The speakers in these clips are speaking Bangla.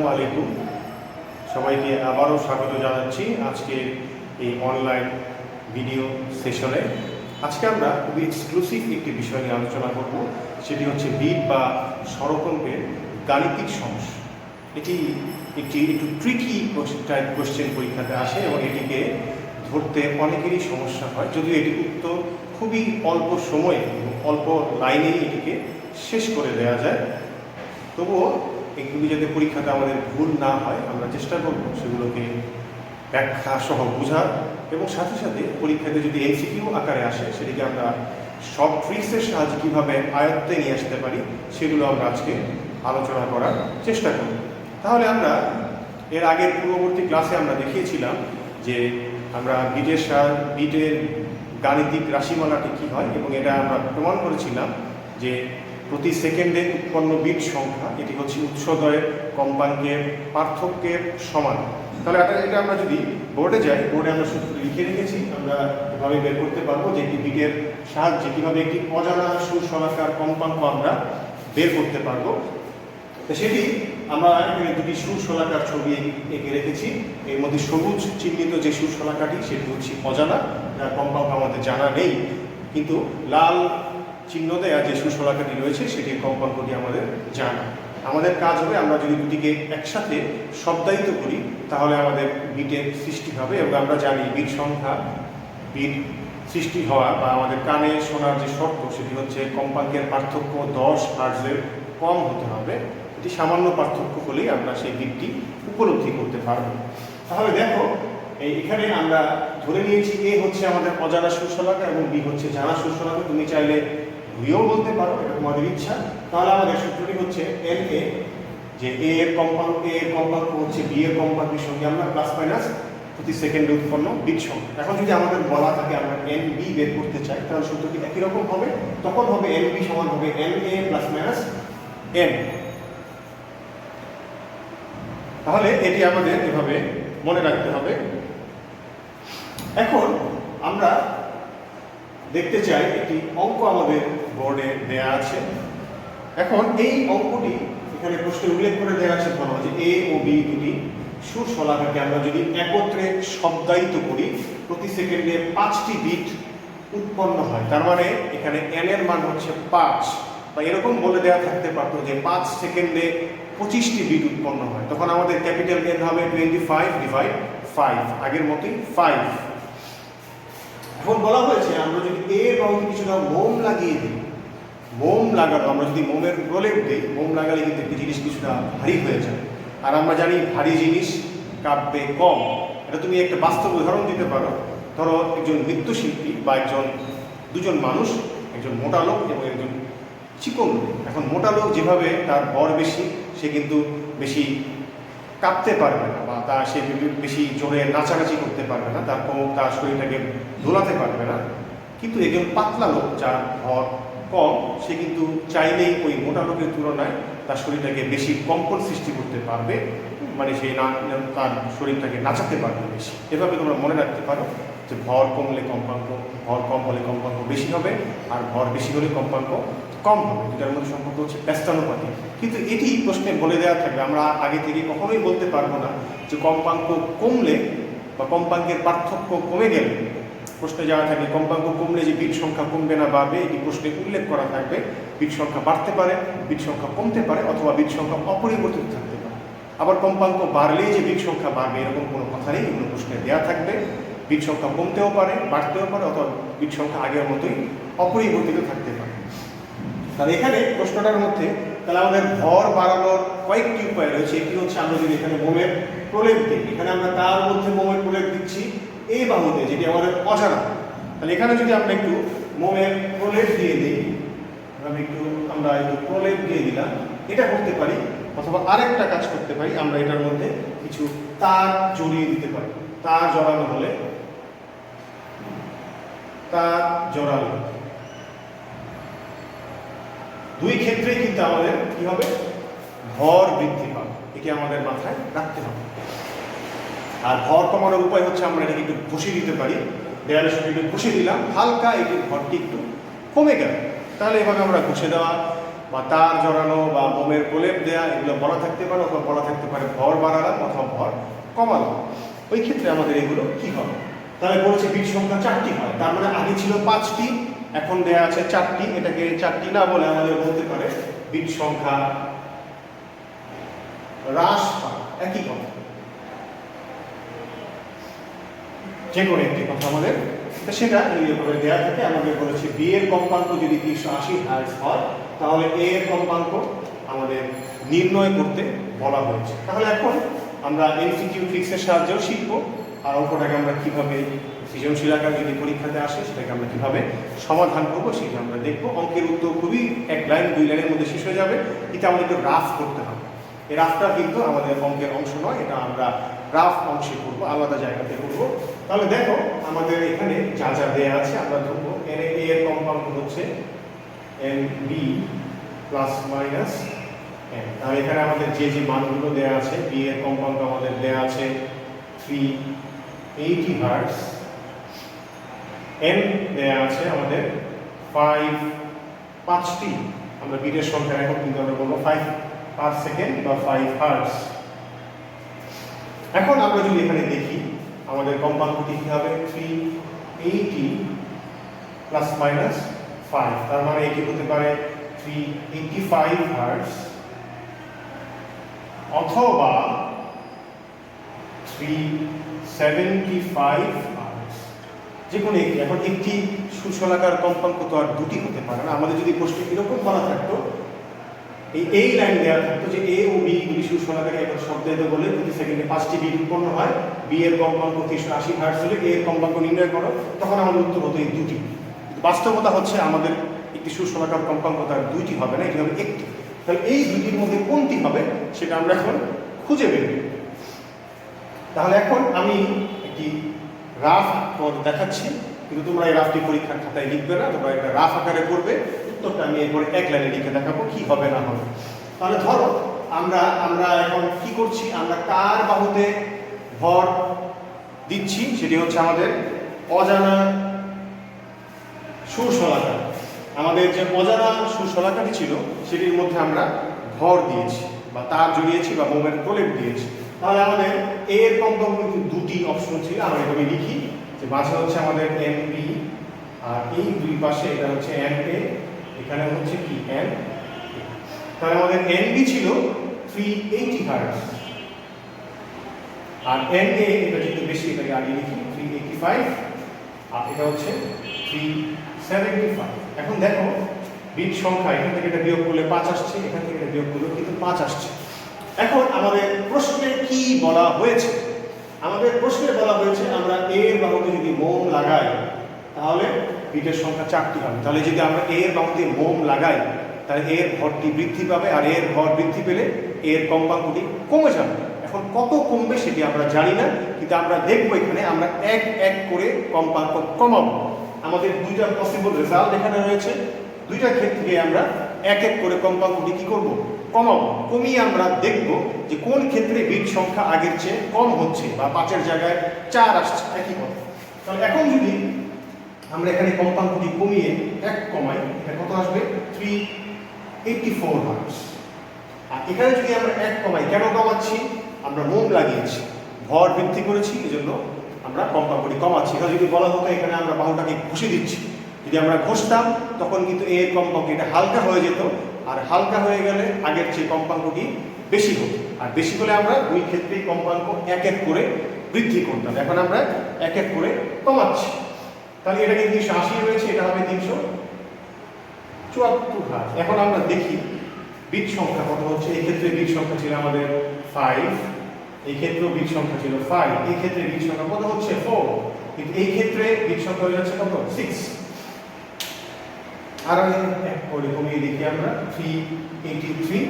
আসসালামু আলাইকুম। সবাইকে আবারও স্বাগত জানাচ্ছি আজকে এই অনলাইন ভিডিও সেশনে। আজকে আমরা খুবই এক্সক্লুসিভ একটি বিষয় নিয়ে আলোচনা করব, সেটি হচ্ছে বিট বা স্বরকম্পের গাণিতিক সমস্যা। এটি একটু ট্রিকি টাইপ কোশ্চেন পরীক্ষাতে আসে এবং এটিকে ধরতে অনেকেরই সমস্যা হয়, যদিও এটি উত্তর খুবই অল্প সময়ে এবং অল্প লাইনেই এটিকে শেষ করে দেওয়া যায়। তবুও এগুলি যাতে পরীক্ষাতে আমাদের ভুল না হয় আমরা চেষ্টা করব সেগুলোকে ব্যাখ্যা সহ বোঝার, এবং সাথে সাথে পরীক্ষাতে যদি এমসিকিউ আকারে আসে সেটিকে আমরা সব ট্রিক্সের সাহায্যে কীভাবে আয়ত্তে নিয়ে আসতে পারি সেগুলো আমরা আজকে আলোচনা করার চেষ্টা করব। তাহলে আমরা এর আগের পূর্ববর্তী ক্লাসে আমরা দেখিয়েছিলাম যে আমরা বিটের গাণিতিক রাশিমালাটি কী হয়, এবং এটা আমরা প্রমাণ করেছিলাম যে প্রতি সেকেন্ডে উৎপন্ন বিট সংখ্যা এটি হচ্ছে উৎসদয়ের কম্পাঙ্কের পার্থক্যের সমান। তাহলে এটা আমরা যদি বোর্ডে যাই, বোর্ডে আমরা সূত্র লিখে রেখেছি, আমরা এভাবে বের করতে পারবো যে একটি বিটের সাহায্যে কীভাবে একটি অজানা সুষমাকার কম্পাঙ্ক আমরা বের করতে পারবো। তো সেটি আমরা এখানে দুটি সুষমাকার ছবি এঁকে রেখেছি। এর মধ্যে সবুজ চিহ্নিত যে সুষমাকাটি সেটি হচ্ছে অজানা, যার কম্পাঙ্ক আমাদের জানা নেই, কিন্তু লাল চিহ্ন দেয়া যে সুষমাকাটি রয়েছে সেটির কম্পাঙ্কটি আমাদের জানা। আমাদের কাজ হবে আমরা যদি দুটিকে একসাথে শব্দায়িত করি তাহলে আমাদের বিটের সৃষ্টি হবে, এবং আমরা জানি বিট সংখ্যা বিট সৃষ্টি হওয়া বা আমাদের কানে শোনার যে শর্ত সেটি হচ্ছে কম্পাঙ্কের পার্থক্য 10 হার্টজের কম হতে হবে। এটি সামান্য পার্থক্য হলেই আমরা সেই বিটটি উপলব্ধি করতে পারব। তাহলে দেখো এখানে আমরা ধরে নিয়েছি এ হচ্ছে আমাদের অজানা সুষমাকা এবং বি হচ্ছে জানা সুষমাকা। তুমি চাইলে ভুইও বলতে পারো, এটা তোমাদের ইচ্ছা। তাহলে আমাদের সূত্রটি হচ্ছে এন এ, যে এ এর কম্পাঙ্ক হচ্ছে বি এর কম্পাঙ্কের সঙ্গে আমরা প্লাস মাইনাস প্রতি সেকেন্ডে উৎপন্ন বিট সংখ্যা। এখন যদি আমাদের বলা থাকে আমরা এন বি বের করতে চাই তাহলে সূত্রটি একই রকম হবে, তখন হবে এন বি সমান হবে N A plus minus n. তাহলে এটি আমাদের এভাবে মনে রাখতে হবে। এখন আমরা দেখতে চাই একটি অঙ্ক আমাদের বোর্ডে দেয়া আছে। এখন এই অঙ্কটি এখানে প্রশ্নে উল্লেখ করে দেওয়া আছে, ধরো যে এ ও বি দুটি সুষমাকাকে আমরা যদি একত্রে শব্দায়িত করি প্রতি সেকেন্ডে 5টি বিট উৎপন্ন হয়। তার মানে এখানে এন এর মান হচ্ছে 5, বা এরকম বলে দেওয়া থাকতে পারতো যে 5 সেকেন্ডে 25টি বিট উৎপন্ন হয়। তখন আমাদের ক্যাপিটাল এন হবে 25/5, আগের মতোই 5। এখন বলা হয়েছে আমরা যদি এর বাহুতে কিছুটা মোম লাগিয়ে দিই, মোম লাগানো, আমরা যদি মোমের প্রলেপ দিই, মোম লাগালে কিন্তু একটি জিনিস কিছুটা ভারী হয়ে যায়, আর আমরা জানি ভারী জিনিস কাঁপবে কম। এটা তুমি একটা বাস্তব উদাহরণ দিতে পারো। ধরো একজন নৃত্যশিল্পী বা দুজন মানুষ, একজন মোটা লোক এবং একজন চিকন লোক। এখন মোটা লোক যেভাবে তার ভর বেশি, সে কিন্তু বেশি কাঁপতে পারবে না, বা সে বেশি জোরে নাচানাচি করতে পারবে না, তার শরীরটাকে দোলাতে পারবে না। কিন্তু একজন পাতলা লোক যার ভর কম, সে কিন্তু চাইলেই ওই মোটা লোকের তুলনায় তার শরীরটাকে বেশি কম্পন সৃষ্টি করতে পারবে, মানে সে তার শরীরটাকে নাচাতে পারবে বেশি। এভাবে তোমরা মনে রাখতে পারো যে ভর কমলে কম্পাঙ্ক, ভর কম হলে কম্পাঙ্ক বেশি হবে, আর ভর বেশি হলে কম্পাঙ্ক কম হবে। দুটার মধ্যে সম্পর্ক হচ্ছে ব্যস্তানুপাতিক। কিন্তু এটি প্রশ্নে বলে দেওয়া থাকবে, আমরা আগে থেকে কখনোই বলতে পারবো না যে কম্পাঙ্ক কমলে বা কম্পাঙ্কের পার্থক্য কমে গেলে। প্রশ্নে যাওয়া থাকে কম্পাঙ্ক কমলে যে বিট সংখ্যা কমবে না বাড়বে, এটি প্রশ্নে উল্লেখ করা থাকবে। বিট সংখ্যা বাড়তে পারে, বিট সংখ্যা কমতে পারে, অথবা বিট সংখ্যা অপরিবর্তিত থাকতে পারে। আবার কম্পাঙ্ক বাড়লেই যে বিট সংখ্যা বাড়বে এরকম কোনো কথা নেই, এগুলো প্রশ্নে দেওয়া থাকবে। বিট সংখ্যা কমতেও পারে, বাড়তেও পারে, অথবা বিট সংখ্যা আগের মতোই অপরিবর্তিত থাকতে পারে। তাহলে এখানে প্রশ্নটার মধ্যে তাহলে আমাদের ভর বাড়ানোর কয়েকটি উপায় রয়েছে। একটি হচ্ছে আমরা যদি এখানে মোমের প্রলেপ দিই, এখানে আমরা তার মধ্যে মোমের প্রলেপ দিচ্ছি এই বাহুতে, যেটি আমাদের অজানা। তাহলে এখানে যদি আমরা একটু মোমের প্রলেপ দিয়ে দিই, আমরা একটু প্রলেপ দিয়ে দিলাম, এটা করতে পারি। অথবা আরেকটা কাজ করতে পারি, আমরা এটার মধ্যে কিছু তার জড়িয়ে দিতে পারি। তার জড়ানো হলে, তার জড়ানো, দুই ক্ষেত্রেই কিন্তু আমাদের কি হবে, ভর বৃদ্ধি পাবে। এটি আমাদের মাথায় রাখতে হবে। আর ভর কমানোর উপায় হচ্ছে আমরা এটাকে একটু ঘষে দিতে পারি। দেয়ালের সঙ্গে একটু ঘষে দিলাম, হালকা এটির ভরটি একটু কমে গেল। তাহলে এভাবে আমরা ঘষে দেওয়া বা তার জড়ানো বা মোমের প্রলেপ দেয়া এগুলো বলা থাকতে পারে, অথবা বলা থাকতে পারে ভর বাড়ালাম অথবা ভর কমালাম। ওই ক্ষেত্রে আমাদের এগুলো কি হবে? তাহলে বলছে বিট সংখ্যা 4টি হয়, তার মানে আগে ছিল 5টি, এখন দেয়া আছে 4টি। এটাকে 4টি না বলে আমাদের বলতে পারে বিট সংখ্যা হ্রাস পায়, একই কথা, যে কোনো একটি কথা আমাদের সেটা এইভাবে দেওয়া থাকে। আমাদের বলেছে বি এর কম্পাঙ্ক যদি 380 হার্টজ হয়, তাহলে এ এর কম্পাঙ্ক আমাদের নির্ণয় করতে বলা হয়েছে। তাহলে এখন আমরা এমসিকিউ ট্রিক্সের সাহায্যেও শিখব, আর অঙ্কটাকে আমরা কিভাবে সৃজনশীল আকার যদি পরীক্ষাতে আসে সেটাকে আমরা কিভাবে সমাধান করবো সেটা আমরা দেখবো। অঙ্কের উত্তর খুবই 1 লাইন 2 লাইনের মধ্যে শেষ হয়ে যাবে, কিন্তু আমাদেরকে রাফ করতে হবে। এই রাফটা কিন্তু আমাদের অঙ্কের অংশ নয়, এটা আমরা রাফ অংশে করবো, আলাদা জায়গাতে করবো। তাহলে দেখো আমাদের এখানে যা যা দেয়া আছে আমরা ধরবো এন এ এর কম্পাঙ্ক হচ্ছে n B plus minus n. তাহলে এখানে আমাদের যে যে মানগুলো দেয়া আছে, বি এর কম্পাঙ্ক আমাদের দেয়া আছে 380 হার্টজ, এন দেয়া আছে আমাদের 5টি। আমরা বিটের সংখ্যা এখন কিন্তু আমরা বলবো 5 পার সেকেন্ড বা 5 হার্টজ। এখন আমরা যদি এখানে দেখি আমাদের কম্পাঙ্কটি কি হবে 380 প্লাস মাইনাস 5, তার মানে এটি হতে পারে 385 হার্টজ অথবা 375 হার্টজ, যে কোনো একটি। এখন একটি সুষমাকার কম্পাঙ্ক তো আর দুটি হতে পারে না। আমাদের যদি প্রশ্ন এরকম বলা থাকতো, এই লাইন দেওয়া থাকতো যে এ ও বি দুটি সুষমাকারী একত্র শব্দায়িত বলে প্রতি সেকেন্ডে 5টি বিট উৎপন্ন হয়, বি এর কম্পাঙ্ক 380 হার্টজ হলে এ এর কম্পাঙ্ক নির্ণয় করো, তখন আমাদের উত্তর হতো এই দুটি। বাস্তবতা হচ্ছে আমাদের একটি সুষমাকার কম্পাঙ্ক তার দুইটি হবে না, এটি হবে একটি। তাহলে এই দুটির মধ্যে কোনটি হবে সেটা আমরা এখন খুঁজে বের করব। তাহলে এখন আমি একটি রাফ পথ দেখাচ্ছি, কিন্তু তোমরা এই রাফটি পরীক্ষার খাতায় লিখবে না, তোমরা একটা রাফ আকারে করবে। উত্তরটা আমি এরপরে 1 লাইনে লিখে দেখাবো কি হবে না হবে। তাহলে ধরো আমরা এখন কি করছি, আমরা কার বাহুতে ভর দিচ্ছি, সেটি হচ্ছে আমাদের অজানা সুষমাকার। আমাদের যে অজানা সুষমাকারটি ছিল সেটির মধ্যে আমরা ভর দিয়েছি বা তার জড়িয়েছি বা মোমের প্রলেপ দিয়েছি। তাহলে আমাদের এ এর কম্পাঙ্ক কিন্তু দুটি অপশন ছিল, আমরা এভাবে লিখি যে মাঝে হচ্ছে আমাদের এন বি, আর এই দুই পাশে এটা হচ্ছে এন এ, এখানে হচ্ছে কি এন। তাহলে আমাদের এন বি ছিল 380 হার্টজ, আর এন এ এটা যেহেতু বেশি এটাকে আগে লিখি 385, আর এটা হচ্ছে 375। এখন দেখো বিট সংখ্যা এখান থেকে এটা বিয়োগ করলে 5 আসছে, এখান থেকে এটা বিয়োগ করলে কিন্তু 5 আসছে। এখন আমাদের প্রশ্নে কি বলা হয়েছে? আমাদের প্রশ্নে বলা হয়েছে আমরা এ এর বাহুতে যদি মোম লাগাই তাহলে বিটের সংখ্যা 4টি হবে। তাহলে যদি আমরা এ এর বাহুতে মোম লাগাই তাহলে এর ভরটি বৃদ্ধি পাবে, আর এর ভর বৃদ্ধি পেলে এর কম্পাঙ্কটি কমে যাবে। এখন কত কমবে সেটি আমরা জানি না, কিন্তু আমরা দেখবো এখানে আমরা এক এক করে কম্পাঙ্ক কমাবো। আমাদের দুইটা পসিবল রেজাল্ট এখানে রয়েছে, দুইটা ক্ষেত্রে আমরা এক এক করে কম্পাঙ্কটি কি করব, কমাবো। কমিয়ে আমরা দেখব যে কোন ক্ষেত্রে বিট সংখ্যা আগের চেয়ে কম হচ্ছে বা 5-এর জায়গায় 4 আসছে, একই কথা। তাহলে এখন যদি আমরা এখানে কম্পাঙ্কটি কমিয়ে 1 কমাই, এটা কত আসবে 384 হার্টজ। আর এখানে যদি আমরা 1 কমাই, কেন কমাচ্ছি? আমরা মোম লাগিয়েছি, ভর বৃদ্ধি করেছি, এজন্য আমরা কম্পাঙ্কটি কমাচ্ছি। এটা যদি বলা হতো এখানে আমরা বাহুটাকে ঘষে দিচ্ছি, যদি আমরা ঘষতাম তখন কিন্তু এর কম্পাঙ্ক এটা হালকা হয়ে যেত, আর হালকা হয়ে গেলে আগের চেয়ে কম্পাঙ্কটি বেশি হতো, আর বেশি হলে আমরা দুই ক্ষেত্রেই কম্পাঙ্ক এক এক করে বৃদ্ধি করতাম। এখন আমরা এক এক করে কমাচ্ছি। তাহলে এটা কিন্তু 380 রয়েছে, এটা হবে 374 হার্টজ। এখন আমরা দেখি বিট সংখ্যা কত হচ্ছে। এই ক্ষেত্রে বিট সংখ্যা ছিল আমাদের 5, এই ক্ষেত্রেও বিট সংখ্যা ছিল 5, এই ক্ষেত্রে বিট সংখ্যা কত হচ্ছে 4, কিন্তু এই ক্ষেত্রে বিট সংখ্যা হয়ে যাচ্ছে কত 6। আর এক করে কমিয়ে দেখি আমরা 383,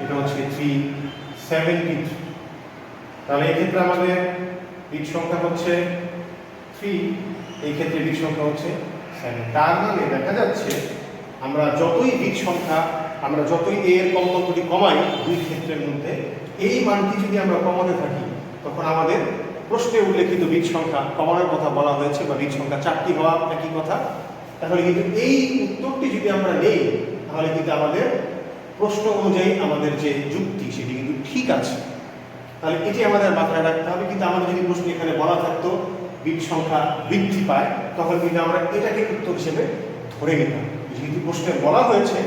এটা হচ্ছে 373। তাহলে এই ক্ষেত্রে আমাদের বিট সংখ্যা হচ্ছে 3, এই ক্ষেত্রে বিট সংখ্যা হচ্ছে 7। তার মানে দেখা যাচ্ছে আমরা যতই বিট সংখ্যা, আমরা যতই এর কম্পাঙ্কটি কমাই দুই ক্ষেত্রের মধ্যে, এই মানটি যদি আমরা কমাতে থাকি তখন আমাদের প্রশ্নে উল্লেখিত বিট সংখ্যা কমানোর কথা বলা হয়েছে, বা বিট সংখ্যা 4টি হওয়া একই কথা। তাহলে কিন্তু এই উত্তরটি যদি আমরা নেই তাহলে কিন্তু আমাদের প্রশ্ন অনুযায়ী আমাদের যে যুক্তি সেটি কিন্তু ঠিক আছে। তাহলে এটি আমাদের মাথায় রাখতে হবে। কিন্তু আমাদের যদি প্রশ্ন এখানে বলা থাকতো বিট সংখ্যা বৃদ্ধি পায়, তখন কিন্তু আমরা এটাকে উত্তর হিসেবে ধরে নিতাম। যেহেতু প্রশ্নে বলা হয়েছে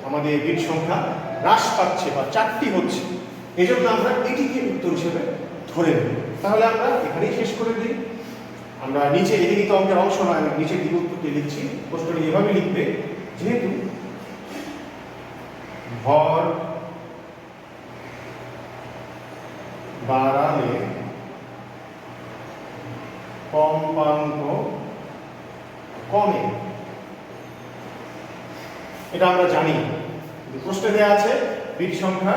আমাদের বিট সংখ্যা হ্রাস পাচ্ছে বা 4টি হচ্ছে, এই জন্য আমরা এটিকে উত্তর হিসেবে ধরে নেব। তাহলে আমরা এখানেই শেষ করে দিই। আমরা নিচে এদিকে তো অঙ্কের অংশ নয়, আমরা নিচের দিকে উত্তরটি লিখছি। প্রশ্নটি এভাবে লিখবে, যেহেতু ভর বাড়ালে কম্পাঙ্ক কমে, এটা আমরা জানি। প্রশ্নে দেওয়া আছে বিট সংখ্যা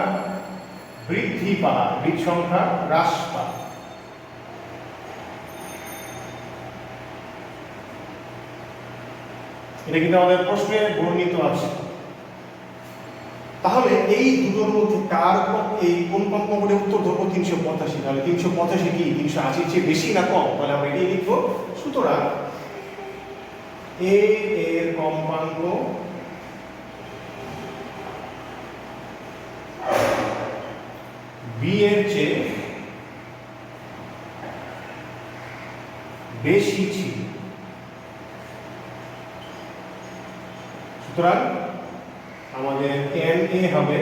বৃদ্ধি পায়, বিট সংখ্যা হ্রাস পায়। এটা কিন্তু আমাদের প্রশ্নে বর্ণিত আছে। তাহলে এই দুটোর মধ্যে কার এই কোন কম্পাঙ্কটি উত্তর ধরবো 385। তাহলে 385 কি 380 চেয়ে বেশি না কম? তাহলে আমরা এটাই লিখবো। সুতরাং এ এর কম্পাঙ্ক বি এর চেয়ে বেশি ছিল। সুতরাং আমাদের NA হবে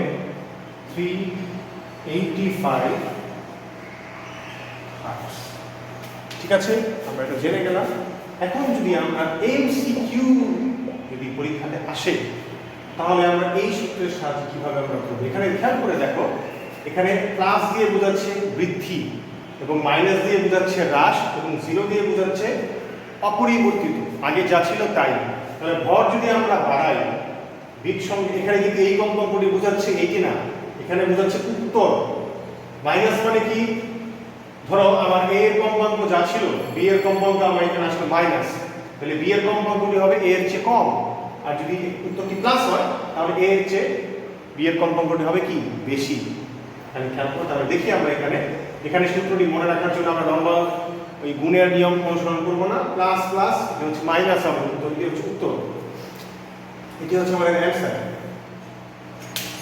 385 হার্টজ। ঠিক আছে, আমরা এটা জেনে গেলাম। এখন যদি আমরা MCQ যদি পরীক্ষাতে আসে, তাহলে আমরা এই সূত্রের সাহায্যে কিভাবে আমরা করব? এখানে খেয়াল করে দেখো, এখানে প্লাস দিয়ে বোঝাচ্ছে বৃদ্ধি এবং মাইনাস দিয়ে বোঝাচ্ছে হ্রাস এবং 0 দিয়ে বোঝাচ্ছে অপরিবর্তিত, আগে যা ছিল তাই। তাহলে ভর যদি আমরা বাড়াই, বিট সংখ্যা এখানে কিন্তু এই কম্পাঙ্কটি বোঝাচ্ছে এইটি না, এখানে বোঝাচ্ছে উত্তর। মাইনাস মানে কি? ধরো আমার a এর কম্পাঙ্ক যা ছিল, b এর কম্পাঙ্ক আমার এখানে আসলে মাইনাস, তাহলে b এর কম্পাঙ্কটি হবে a এর চেয়ে কম। আর যদি উত্তরটি প্লাস হয়, তাহলে a এর চেয়ে b এর কম্পাঙ্কটি হবে কি বেশি। আমি খেয়াল করো, তাহলে দেখি আমরা এখানে সূত্রটি মনে রাখার জন্য আমরা লম্বা ওই গুণের নিয়ম অনুসরণ করব না। প্লাস প্লাস এটা হচ্ছে মাইনাস হবে, উত্তরটি হচ্ছে উত্তর। এটি হচ্ছে আমাদের অ্যান্সার।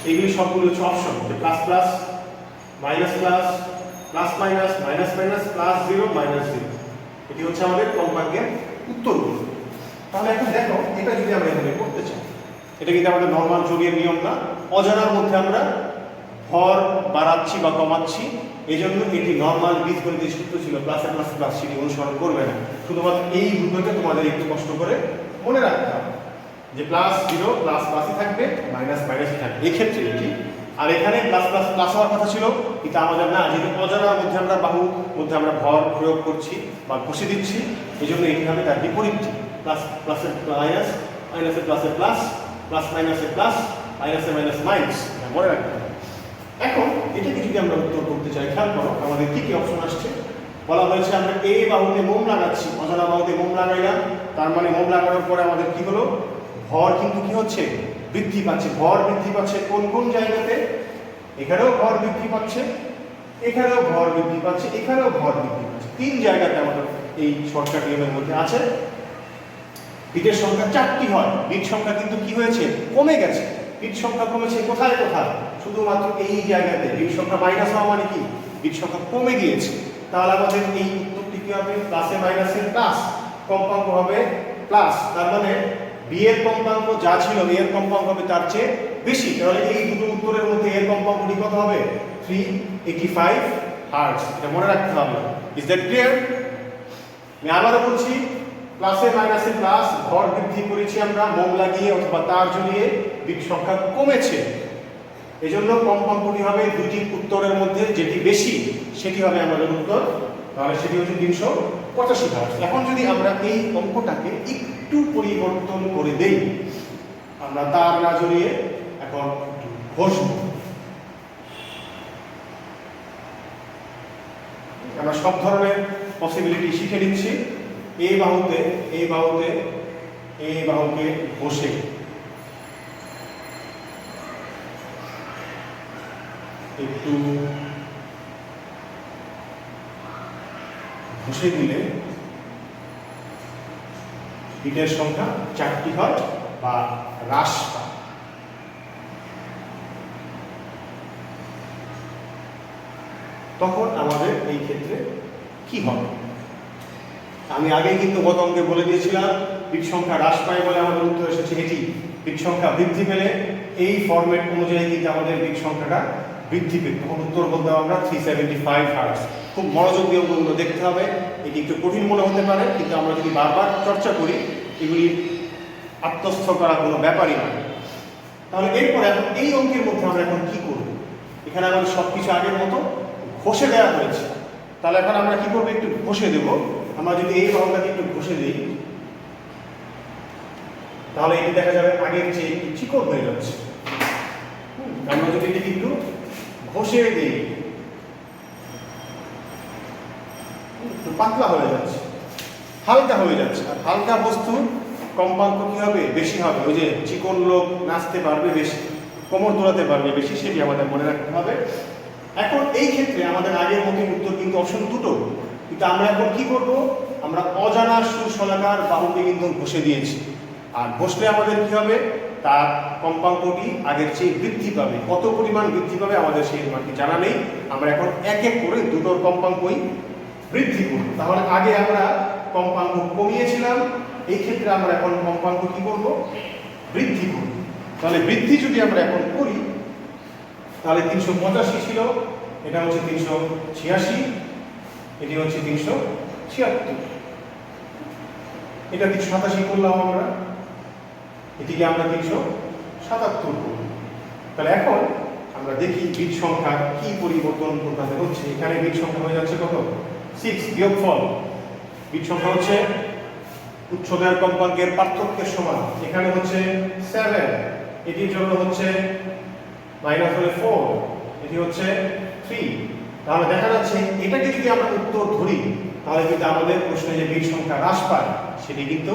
এইগুলি সবগুলো হচ্ছে অপশন, যে plus plus, minus plus, plus minus, minus minus, plus 0, minus 0। এটি হচ্ছে আমাদের কম্পাঙ্কের উত্তরগুলো। তাহলে এখন দেখো, এটা যদি আমরা এখানে করতে চাই, এটা কিন্তু আমাদের নরমাল যোগের নিয়ম না। অজানার মধ্যে আমরা ভর বাড়াচ্ছি বা কমাচ্ছি, এই জন্য এটি নরমাল বীজগণিতের সূত্র ছিল, প্লাসে প্লাস প্লাস, সেটি অনুসরণ করবে না। শুধুমাত্র এই দুটোকে তোমাদের একটু কষ্ট করে মনে রাখতে হবে, যে প্লাস 0 প্লাস প্লাসই থাকবে, মাইনাস মাইনাসই থাকবে, এই ক্ষেত্রে এটি। আর এখানে প্লাস প্লাস প্লাস হওয়ার কথা ছিল, কিন্তু আমাদের না, যেহেতু অজানার মধ্যে আমরা বাহুর মধ্যে আমরা ভর প্রয়োগ করছি বা ঘষে দিচ্ছি, এই জন্য এটি হবে তার বিপরীতটি। প্লাস প্লাসের মাইনাস, মাইনাসের প্লাসের প্লাস, প্লাস মাইনাসের প্লাস, মাইনাসের মাইনাস মাইনাস, মনে রাখতে হবে। এখন এটাকে যদি আমরা উত্তর করতে চাই, খেয়াল করো আমাদের কি কি অপশন আসছে। বলা হয়েছে আমরা এ বাহুতে মোম লাগাচ্ছি, অজানা বাহুতে মোম লাগাইলাম, তার মানে মোম লাগানোর পরে আমাদের কি হলো, ভর কিন্তু কি হচ্ছে বৃদ্ধি পাচ্ছে। ভর বৃদ্ধি পাচ্ছে কোন কোন জায়গাতে? এখানেও ভর বৃদ্ধি পাচ্ছে, এখানেও ভর বৃদ্ধি পাচ্ছে, এখানেও ভর বৃদ্ধি পাচ্ছে। 3 জায়গাতে আমাদের এই শর্টকাট নিয়মের মধ্যে আছে। বিটের সংখ্যা 4টি হয়, বিট সংখ্যা কিন্তু কি হয়েছে, কমে গেছে। বিট সংখ্যা কমেছে কোথায় কোথায়? শুধুমাত্র এই জায়গাতে। বিট সংখ্যা মাইনাস হওয়া মানে কি, বিট সংখ্যা কমে গিয়েছে। তাহলে আমাদের এই উত্তরটি কি হবে, প্লাসে মাইনাসের প্লাস, কম্পাঙ্ক হবে প্লাস, তার মানে বি এর কম্পাঙ্ক যা ছিল এ এর কম্পাঙ্ক হবে তার চেয়ে বেশি। তাহলে এই দুটো উত্তরের মধ্যে এর কম্পাঙ্কটি কত হবে, 385 হার্টজ। এটা মনে রাখতে হবে। Is that clear? আমি আবারও বলছি, প্লাসে মাইনাসে প্লাস, ভর বৃদ্ধি করেছি আমরা মোম লাগিয়ে অথবা তার জ্বলিয়ে, বিট সংখ্যা কমেছে, এজন্য কম্পাঙ্কটি হবে দুটি উত্তরের মধ্যে যেটি বেশি সেটি হবে আমাদের উত্তর। তাহলে সেটি হচ্ছে 385 হার্টজ। এখন যদি আমরা এই অঙ্কটাকে একটু পরিবর্তন করে দেই, আমরা তার না জড়িয়ে এখন ঘষব। আমরা সব ধরনের পসিবিলিটি শিখে নিচ্ছি। এই বাহুতে এই বাহুকে ঘষে একটু ঘষে দিলে বিটের সংখ্যা 4টি হয় বা হ্রাস পায়। তখন আমাদের এই ক্ষেত্রে কি হবে? আমি আগে কিন্তু গত অঙ্কে বলে দিয়েছিলাম বিট সংখ্যা হ্রাস পায় বলে আমাদের উত্তর এসেছে এটি। বিট সংখ্যা বৃদ্ধি পেলে এই ফরম্যাট অনুযায়ী কিন্তু আমাদের বিট সংখ্যাটা বৃদ্ধি পেত। তখন উত্তর বলতাম আমরা 375 হার্টজ। খুব মনোযোগ দিয়ে অঙ্কগুলো দেখতে হবে। এটি একটু কঠিন মনে হতে পারে, কিন্তু আমরা যদি বারবার চর্চা করি এগুলি আত্মস্থ করা কোনো ব্যাপারই নয়। তাহলে এরপরে এখন এই অঙ্কের মধ্যে আমরা এখন কি করব? এখানে আমাদের সব কিছু আগের মতো ঘষে দেওয়া হয়েছে। তাহলে এখন আমরা কি করবো? একটু ঘষে দেব। আমরা যদি এই অঙ্কটাকে একটু ঘষে দিই তাহলে এটি দেখা যাবে আগের চেয়ে একটু চিকন হয়ে যাচ্ছে। আমরা যদি এটিকে একটু ঘষে দিই একটু পাতলা হয়ে যাচ্ছে, হালকা হয়ে যাচ্ছে। আর হালকা বস্তু কম্পাঙ্ক কি হবে? বেশি হবে। ওই যে চিকন লোক নাচতে পারবে বেশি, কোমর দোলাতে পারবে বেশি, সেটি আমাদের মনে রাখতে হবে। এখন এই ক্ষেত্রে আমাদের আগের মতো উত্তর কিন্তু অপশন দুটো, কিন্তু আমরা এখন কি করব? আমরা অজানা সুশলাকার বাহুকে কিন্তু ঘষে দিয়েছি। আর ঘষলে আমাদের কি হবে? তার কম্পাঙ্কটি আগের চেয়ে বৃদ্ধি পাবে। কত পরিমাণ বৃদ্ধি পাবে আমাদের সেই মানটি জানা নেই। আমরা এখন এক এক করে দুটোর কম্পাঙ্কই বৃদ্ধি করব। তাহলে আগে আমরা কম্পাঙ্ক কমিয়েছিলাম, এই ক্ষেত্রে আমরা এখন কম্পাঙ্ক কি করব? বৃদ্ধি করব। তাহলে বৃদ্ধি যদি আমরা এখন করি তাহলে 385 ছিল, এটা হচ্ছে 386, এটি হচ্ছে 376, এটা 387 করলাম আমরা, এটিকে আমরা 377 করব। তাহলে এখন আমরা দেখি বিট সংখ্যা কি পরিবর্তন করতে হচ্ছে। এখানে বিট সংখ্যা হয়ে যাচ্ছে কত? 6 বিয়োগফল। বিট সংখ্যা হচ্ছে উচ্চতার কম্পাঙ্কের পার্থক্যের সমান। এখানে হচ্ছে 7, এটির জন্য হচ্ছে মাইনাস হলে 4, এটি হচ্ছে 3। তাহলে দেখা যাচ্ছে এটাকে যদি আমরা উত্তর ধরি তাহলে কিন্তু আমাদের প্রশ্নে যে বিট সংখ্যা হ্রাস পায় সেটি কিন্তু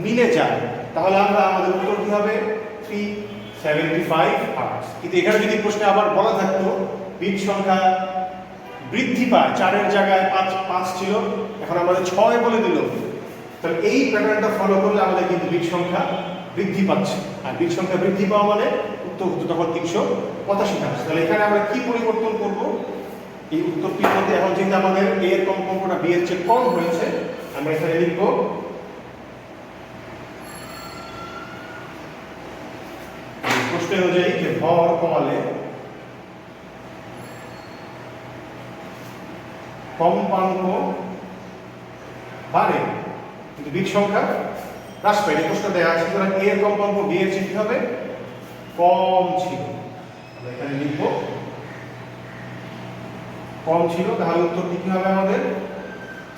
মিলে যায়। তাহলে আমরা আমাদের উত্তর কি হবে? 375 হার্টজ। কিন্তু এখানে যদি প্রশ্নে আবার বলা থাকতো বিট সংখ্যা বৃদ্ধি পায়, 4-এর জায়গায় 5 ছিল, এখন আমাদের 6 বলে দিল, তাহলে এই প্যাটার্নটা ফলো করলে আমাদের কিন্তু বিট সংখ্যা বৃদ্ধি পাচ্ছে। আর বিট সংখ্যা বৃদ্ধি পাওয়া মানে উত্তর হতো তখন 385 হার্টজ। তাহলে এখানে আমরা কি পরিবর্তন করব? এই উত্তরটির মধ্যে এখন যেহেতু আমাদের এ এর কম্পাঙ্কটা বি এর চেয়ে কম হয়েছে, আমরা এখানে লিখব প্রশ্ন অনুযায়ী যে ভর কমালে কম্পাঙ্ক বাড়ে কিন্তু বিট সংখ্যা হ্রাস পায়। এই প্রশ্ন দেওয়া আছে, সুতরাং এ এর কম্পাঙ্ক বি এর চেয়ে কি হবে? কম ছিল। আমরা এখানে লিখব কম ছিল। তাহলে উত্তরটি কি হবে আমাদের?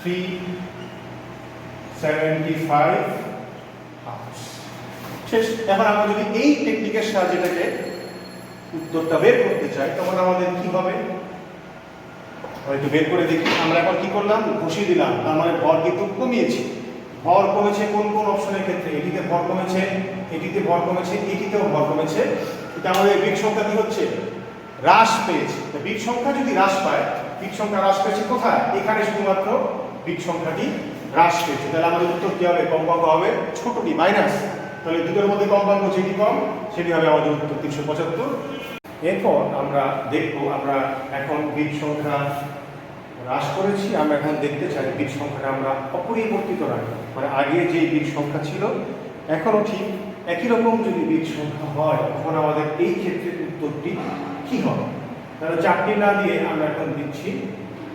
375 হার্টজ। শেষ। এখন আমরা যদি এই টেকনিকের সাহায্যে এটাকে উত্তরটা বের করতে চাই তখন আমাদের কি হবে? হয়তো বের করে দেখি। আমরা এখন কি করলাম? ঘষিয়ে দিলাম, তার মানে ভর কিন্তু কমিয়েছি। ভর কমেছে কোন কোন অপশনের ক্ষেত্রে? এটিতে ভর কমেছে, এটিতে ভর কমেছে, এটিতেও ভর কমেছে, কিন্তু আমাদের বিট সংখ্যা কি হচ্ছে? হ্রাস পেয়েছে। বিট সংখ্যা যদি হ্রাস পায়, বিট সংখ্যা হ্রাস পেয়েছে কোথায়? এখানে শুধুমাত্র বিট সংখ্যাটি হ্রাস পেয়েছে। তাহলে আমাদের উত্তর কি হবে? কম্পাঙ্ক হবে ছোটটি, মাইনাস। তাহলে দুটোর মধ্যে কম্পাঙ্ক যেটি কম সেটি হবে আমাদের উত্তর 375। এরপর আমরা দেখব, আমরা এখন বিট সংখ্যা হ্রাস করেছি, আমরা এখন দেখতে চাই বিট সংখ্যাটা আমরা অপরিবর্তিত রাখি, মানে আগে যে বিট সংখ্যা ছিল এখনও ঠিক একই রকম যদি বিট সংখ্যা হয় তখন আমাদের এই ক্ষেত্রে উত্তরটি কি হবে? তাহলে চারটি না দিয়ে আমরা এখন দিচ্ছি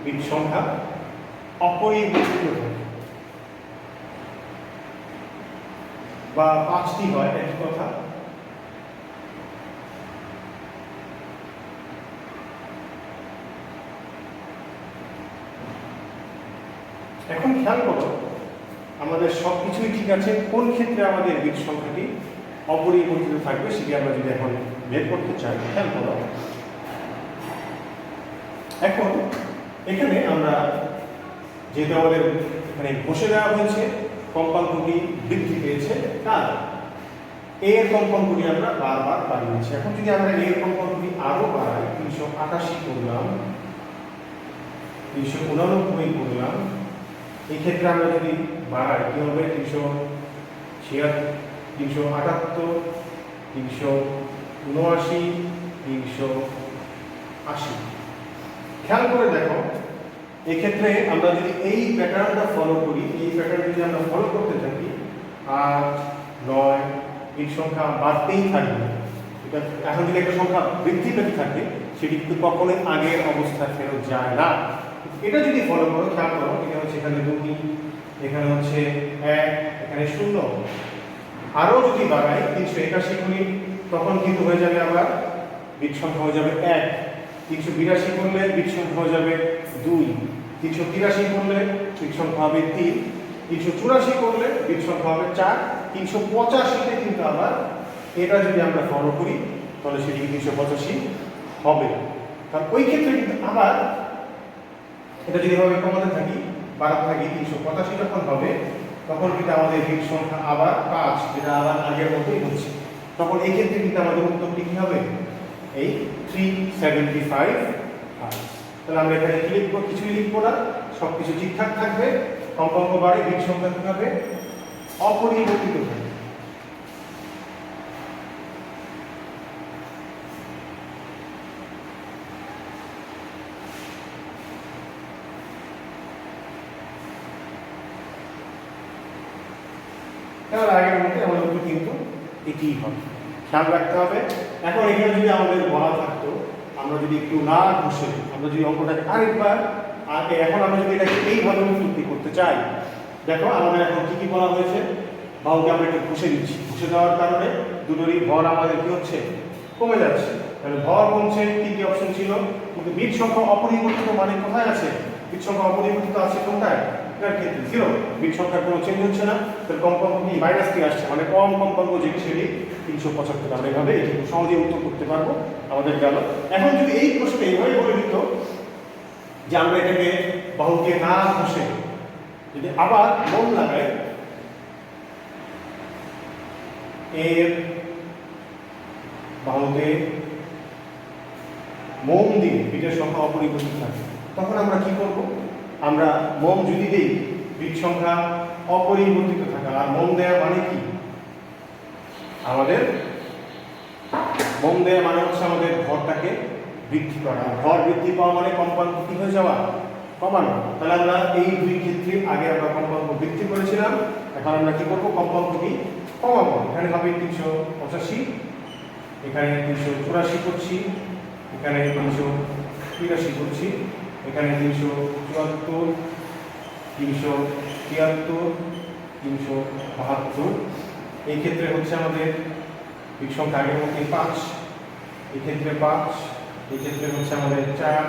বিট সংখ্যা অপরিবর্তিত থাকে, বা 5টি হয় একই কথা। এখন খেয়াল করো আমাদের সব কিছুই ঠিক আছে, কোন ক্ষেত্রে আমাদের বিট সংখ্যাটি অপরিবর্তিত থাকবে সেটি আমরা যদি এখন বের করতে চাই। খেয়াল করো এখন এখানে আমরা যেহেতু আমাদের এখানে বসে দেওয়া হয়েছে কম্পাঙ্কটি বৃদ্ধি পেয়েছে, তার এ এর কম্পাঙ্কটি আমরা বারবার বাড়িয়েছি। এখন যদি আমরা এ এর কম্পাঙ্কটি আরো বাড়াই, 388 করলাম, 389 করলাম, এই ক্ষেত্রে আমরা যদি বাড়াই কি হবে? 378, 379, 380। খেয়াল করে দেখো, এক্ষেত্রে আমরা যদি এই প্যাটার্নটা ফলো করি, এই প্যাটার্ন যদি আমরা ফলো করতে থাকি, 8, 9 এই সংখ্যা বাড়তেই থাকবে। এটা এখন যদি একটা সংখ্যা বৃদ্ধি পেতে থাকে, সেটি কিন্তু কখনোই আগের অবস্থায় ফেরত যায় না। এটা যদি ফলো করো, খেয়াল করো, এটা হচ্ছে এখানে 2, এখানে হচ্ছে 1, এখানে 0। আরও যদি বাড়াই 381 করি, তখন কিন্তু হয়ে যাবে আবার বিট সংখ্যা হয়ে যাবে 1। 382 করলে বিট সংখ্যা হয়ে যাবে 2। 383 করলে বিট সংখ্যা হবে 3। 384 করলে বিট সংখ্যা হবে 4। 385-তে কিন্তু আবার এটা যদি আমরা ফলো করি, তাহলে সেটি 385 হবে। কারণ ওই ক্ষেত্রে কিন্তু আবার এটা যদি ভাবে কমাতে থাকি, বাড়াতে থাকি, 385 যখন হবে, তখন কিন্তু আমাদের বিট সংখ্যা আবার 5, যেটা আবার আগের মতোই হচ্ছে। তখন এই ক্ষেত্রে কিন্তু আমাদের উত্তরটি কি হবে? এই 375 হার্টজ। তাহলে আমরা এখানে কি লিখবো? কিছুই লিখবো না, সবকিছু ঠিকঠাক থাকবে। কম্পাঙ্ক বাড়ে, বিট সংখ্যা কি হবে? অপরিবর্তিত থাকবে। তাহলে আগের মধ্যে আমাদের উত্তর কিন্তু এটিই হবে, খেয়াল রাখতে হবে। এখন এখানে যদি আমাদের বলা থাকতো, আমরা যদি একটু না ঘষে, আমরা যদি অঙ্কটাকে আরেকবার এখন আমরা যদি এটাকে এইভাবে উৎপত্তি করতে চাই, দেখো আমাদের এখন কি কি বলা হয়েছে। বাহুকে আমরা একটু ঘষে দিচ্ছি, ঘষে দেওয়ার কারণে দুটোরই ভর আমাদের কি হচ্ছে? কমে যাচ্ছে। তাহলে ভর কমছে, কি কি অপশন ছিল? কিন্তু বিট সংখ্যা অপরিবর্তিত মানে কোথায় আছে? বিট সংখ্যা অপরিবর্তিত আছে কোনটায়? এটার ক্ষেত্রে 0। বিট সংখ্যার কোনো চেঞ্জ হচ্ছে না। তাহলে কম্পাঙ্ক কি মাইনাস কি আসছে, মানে কম কম্পাঙ্ক যেটি সেটি 375। আমরা এভাবে এটি খুব সহজেই উত্তর করতে পারবো। আমাদের গেল। এখন যদি এই প্রশ্নে এইভাবে বলে দিত যে আমরা এটাকে বাহুকে না ঘষে যদি আবার মন লাগাই, এর বাহুতে মোম দিয়ে বিটের সংখ্যা অপরিবর্তিত থাকে, তখন আমরা কি করব? আমরা মোম যদি দেই, বিট সংখ্যা অপরিবর্তিত থাকা, আর মোম দেয়া মানে কি? আমাদের মোম দেয়া মানে হচ্ছে আমাদের ভরটাকে বৃদ্ধি করা। ভর বৃদ্ধি পাওয়া মানে কম্পাঙ্ক কি হয়ে যাওয়া? কমানো। তাহলে আমরা এই দুই ক্ষেত্রে আগে আমরা কম্পাঙ্ক বৃদ্ধি করেছিলাম, এখন আমরা কি করবো? কম্পাঙ্কটি কমাবো। এখানে হবে 385, এখানে 384 করছি, এখানে 383 করছি, এখানে 374, 373, 372। এই ক্ষেত্রে হচ্ছে আমাদের বিট সংখ্যা আগের মধ্যে 5, এই ক্ষেত্রে 5, এই ক্ষেত্রে হচ্ছে আমাদের 4,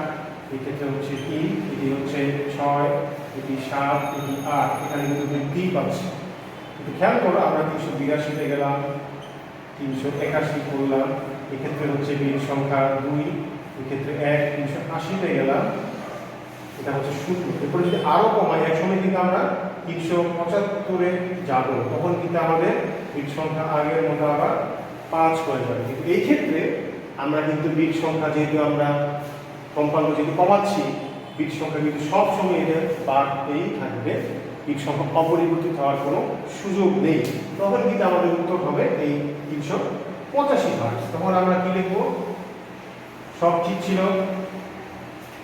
এই ক্ষেত্রে হচ্ছে 3, এটি হচ্ছে 6, এটি 7, এটি 8। এখানে কিন্তু বৃদ্ধি পাচ্ছে। কিন্তু খেয়াল করো, আমরা 382-তে গেলাম, 381 করলাম, এক্ষেত্রে হচ্ছে বিট সংখ্যা 2, এক্ষেত্রে 1, 380-তে গেলাম, এটা হচ্ছে 0। এরপরে যদি আরো কমাই, একসময় কিন্তু আমরা 375-এ যাব, তখন কিন্তু আমাদের বিট সংখ্যা আগের মতো আবার 5 হয়ে যাবে। কিন্তু এই ক্ষেত্রে আমরা কিন্তু বিট সংখ্যা যেহেতু আমরা কম্পাঙ্ক যেহেতু কমাচ্ছি, বিট সংখ্যা কিন্তু সবসময় এটা বাড়তেই থাকবে। বিট সংখ্যা অপরিবর্তিত হওয়ার কোনো সুযোগ নেই। তখন কিন্তু আমাদের উত্তর হবে এই 385 হার্টজ। তখন আমরা কি লিখবো? সব ঠিক ছিল,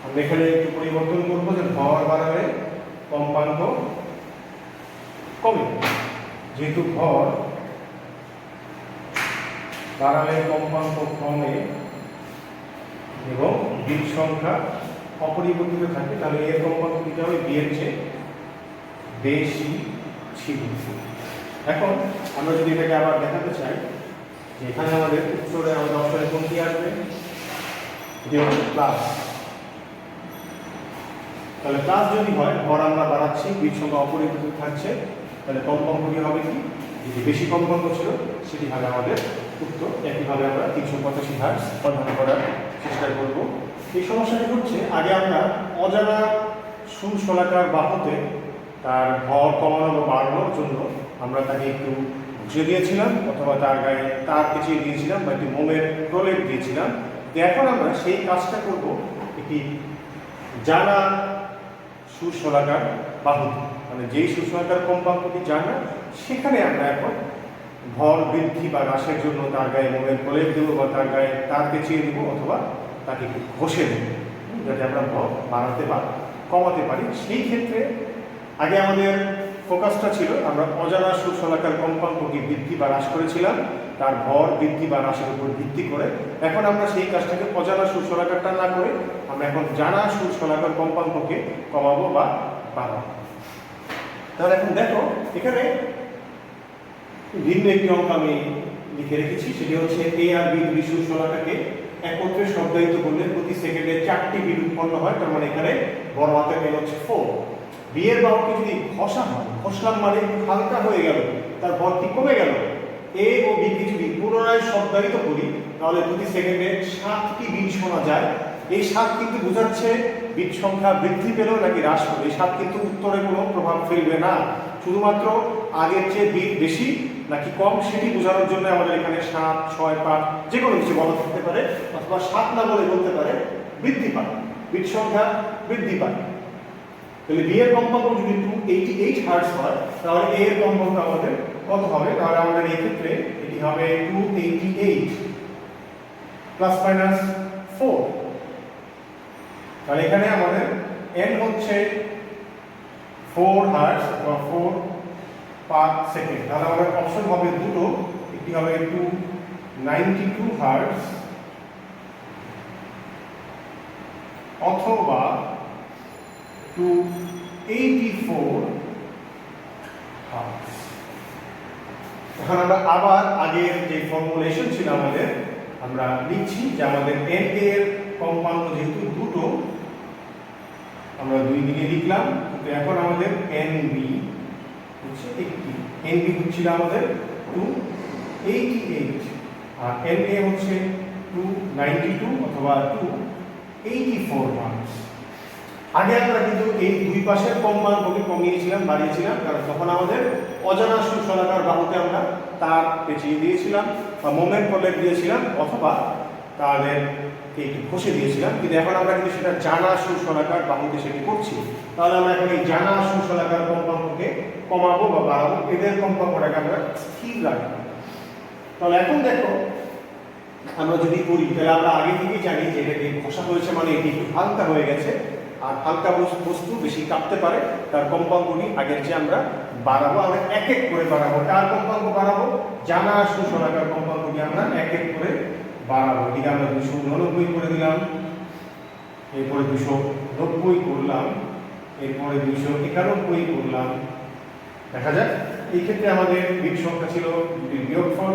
আমরা এখানে একটু পরিবর্তন করবো যে ভর বাড়ালে কম্পাঙ্ক কমে। যেহেতু ভর বাড়ালে কম্পাঙ্ক কমে এবং বিট সংখ্যা অপরিবর্তিত থাকে, তাহলে এর কম্পাঙ্ক দিতে হবে বি এর চেয়ে বেশি ছিল। এখন আমরা যদি এটাকে আবার দেখাতে চাই যে এখানে আমাদের উত্তরে আমাদের অপশনে কোনটি আসবে? এটি হচ্ছে প্লাস। তাহলে প্লাস যদি হয়, ভর আমরা বাড়াচ্ছি, বিট সংখ্যা অপরিবর্তিত থাকছে, তাহলে কম্পাঙ্কটি হবে কি? যদি বেশি কম্পাঙ্ক ছিল সেটি হবে আমাদের উত্তর। একইভাবে আমরা 385 হার্টজ সমাধান করার চেষ্টা করব। এই সমস্যাটি হচ্ছে, আগে আমরা অজানা সুশলাকার বাহুতে তার ভর কমানো বা বাড়ানোর জন্য আমরা তাকে একটু ঘুষে দিয়েছিলাম, অথবা তার গায়ে তার পেঁচিয়ে দিয়েছিলাম, বা একটি মোমের প্রলেপ দিয়েছিলাম। এখন আমরা সেই কাজটা করব একটি জানা সুশলাকার বাহুতে, মানে যেই সুশলাকার কম্পাঙ্কটি জানা, সেখানে আমরা এখন ভর বৃদ্ধি বা হ্রাসের জন্য তার গায়ে মোমের প্রলেপ দেবো, বা তার গায়ে তার পেঁচিয়ে দেবো, অথবা তাকে একটু ঘষে দেবো। যাতে আমরা ভর বাড়াতে বা কমাতে পারি। সেই ক্ষেত্রে আগে আমাদের ফোকাসটা ছিল আমরা অজানা সুষমাকার কম্পাঙ্ককে বৃদ্ধি বা হ্রাস করেছিলাম তার ভর বৃদ্ধি বা হ্রাসের উপর ভিত্তি করে। এখন আমরা সেই কাজটাকে অজানা সুষমাকারটা না করে আমরা এখন জানা সুষমাকার কম্পাঙ্ককে কমাবো বা বাড়াবো। তাহলে এখন দেখো এখানে ভিন্ন একটি অঙ্ক আমি লিখে রেখেছি, সেটি হচ্ছে এ আর বি দুটি সুষমাকারকে একত্রে সংজ্ঞায়িত করলে প্রতি সেকেন্ডে 4টি বিট উৎপন্ন হয়। তার মানে এখানে বড় হাতের এন হচ্ছে 4। বি এর বাহুকে যদি ঘষা হয়, ঘষলাম মানে হালকা হয়ে গেল, তার ভরটি কমে গেল। এ ও বি কে যদি পুনরায় সংজ্ঞায়িত করি তাহলে প্রতি সেকেন্ডে 7টি বিট শোনা যায়। এই 7 কিন্তু বোঝাচ্ছে বিট সংখ্যা বৃদ্ধি পেল নাকি হ্রাস পেল। এই 7 কিন্তু উত্তরে কোনো প্রভাব ফেলবে না, শুধুমাত্র আগের চেয়ে বিট বেশি নাকি কম সেটি বোঝানোর জন্য আমাদের এখানে 7, 6, 5 যে কোনো কিছু বলা থাকতে পারে, অথবা 7 না বলে বলতে পারে বৃদ্ধি পায়, বিট সংখ্যা বৃদ্ধি পায়। তাহলে বি এর কম্পাঙ্ক যদি 288 হার্টজ হয় তাহলে এ এর কম্পাঙ্ক আমাদের কত হবে? তাহলে আমাদের এই ক্ষেত্রে এটি হবে 288 প্লাস মাইনাস 4। তাহলে এখানে আমাদের এন হচ্ছে 4 হার্টজ অথবা 4 পার সেকেন্ড। তাহলে আমাদের অপশন হবে দুটো, একটি হবে 292 হার্টজ অথবা 284 হার্টজ। এখন আমরা আবার আগের যে ফর্মুলেশন ছিল আমাদের আমরা লিখছি যে আমাদের এন এর কম্পাঙ্ক যেহেতু দুটো আমরা দুই দিকে লিখলাম, কিন্তু এখন আমাদের এন বি হচ্ছে একটি। এন বি হচ্ছিল আমাদের 288 আর এন এ হচ্ছে 292 অথবা 284 হার্টজ। আগে আমরা কিন্তু এই দুই পাশের কম্পাঙ্ককে কমিয়েছিলাম, বাড়িয়েছিলাম, কারণ তখন আমাদের অজানা সুষমাকার বাহুতে আমরা তার পেঁচিয়ে দিয়েছিলাম বা মোমেন্ট প্রলেট দিয়েছিলাম অথবা তাদেরকে একটু ঘষে দিয়েছিলাম। কিন্তু এখন আমরা কিন্তু সেটা জানা সুষমাকার বাহুতে সেটি করছি। তাহলে আমরা এখন এই জানা সুষমাকার কম্পাঙ্ককে কমাবো বা বাড়াবো, এদের কম্পাঙ্কটাকে আমরা স্থির রাখবো। তাহলে এখন দেখো আমরা যদি করি তাহলে আমরা আগে থেকেই জানি যে এটাকে ঘষা হয়েছে মানে এটি একটু হালকা হয়ে গেছে, আর হালকা বস্তু বেশি কাঁপতে পারে, তার কম্পাঙ্কটি আগের চেয়ে আমরা বাড়াবো। আমরা এক এক করে বাড়াবো, কার কম্পাঙ্ক বাড়াবো? জানা সুষমাকার কম্পাঙ্কটি আমরা এক এক করে বাড়াবো। এদিকে আমরা 299 করে দিলাম, এরপরে 290 করলাম, এরপরে 291 করলাম। দেখা যাক এই ক্ষেত্রে আমাদের বিট সংখ্যা ছিল বিয়োগফল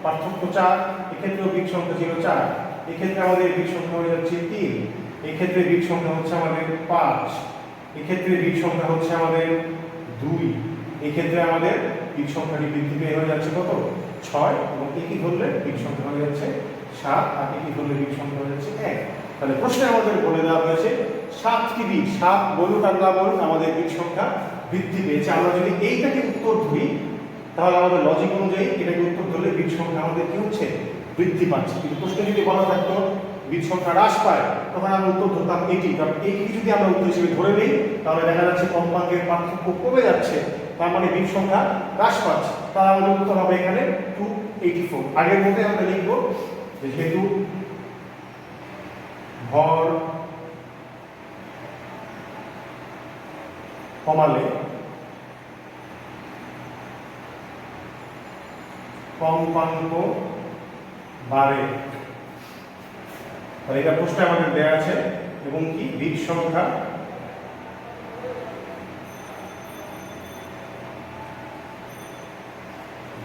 পার্থক্য 4, এক্ষেত্রেও বিট সংখ্যা ছিল 4, এক্ষেত্রে আমাদের বিট সংখ্যা হয়ে যাচ্ছে 3, এক্ষেত্রে বিট সংখ্যা হচ্ছে আমাদের 5, এক্ষেত্রে বিট সংখ্যা হচ্ছে আমাদের 2, এক্ষেত্রে আমাদের বিট সংখ্যাটি বৃদ্ধি পেয়ে হয়ে যাচ্ছে কত? 6, এবং একই ধরলে বিট সংখ্যা হয়ে যাচ্ছে 7, আর একই ধরলে বিট সংখ্যা হয়ে যাচ্ছে 1। তাহলে প্রশ্নে আমাদের বলে দেওয়া হয়েছে 7টি বিট, 7 বলুন আর না বলুন আমাদের বিট সংখ্যা বৃদ্ধি পেয়েছে। আমরা যদি এইটাকে উত্তর ধরি তাহলে আমাদের লজিক অনুযায়ী এটাকে উত্তর ধরলে বিট সংখ্যা আমাদের কি হচ্ছে? বৃদ্ধি পাচ্ছে। কিন্তু প্রশ্নে যদি বলা থাকতো বিট সংখ্যা হ্রাস পায় তখন আমরা উত্তর ধরতাম এটি, কারণ এইটি যদি আমরা উত্তর হিসেবে ধরে নিই তাহলে দেখা যাচ্ছে কম্পাঙ্কের পার্থক্য কমে যাচ্ছে, তার মানে বিট সংখ্যা হ্রাস পাচ্ছে। তাহলে আমাদের উত্তর হবে এখানে 284। আগের মধ্যে আমরা লিখব যে যেহেতু ভর কমালে কম্পাঙ্ক বাড়ে, তাহলে এটা প্রশ্নে আমাদের দেয়া আছে, এবং কি বিট সংখ্যা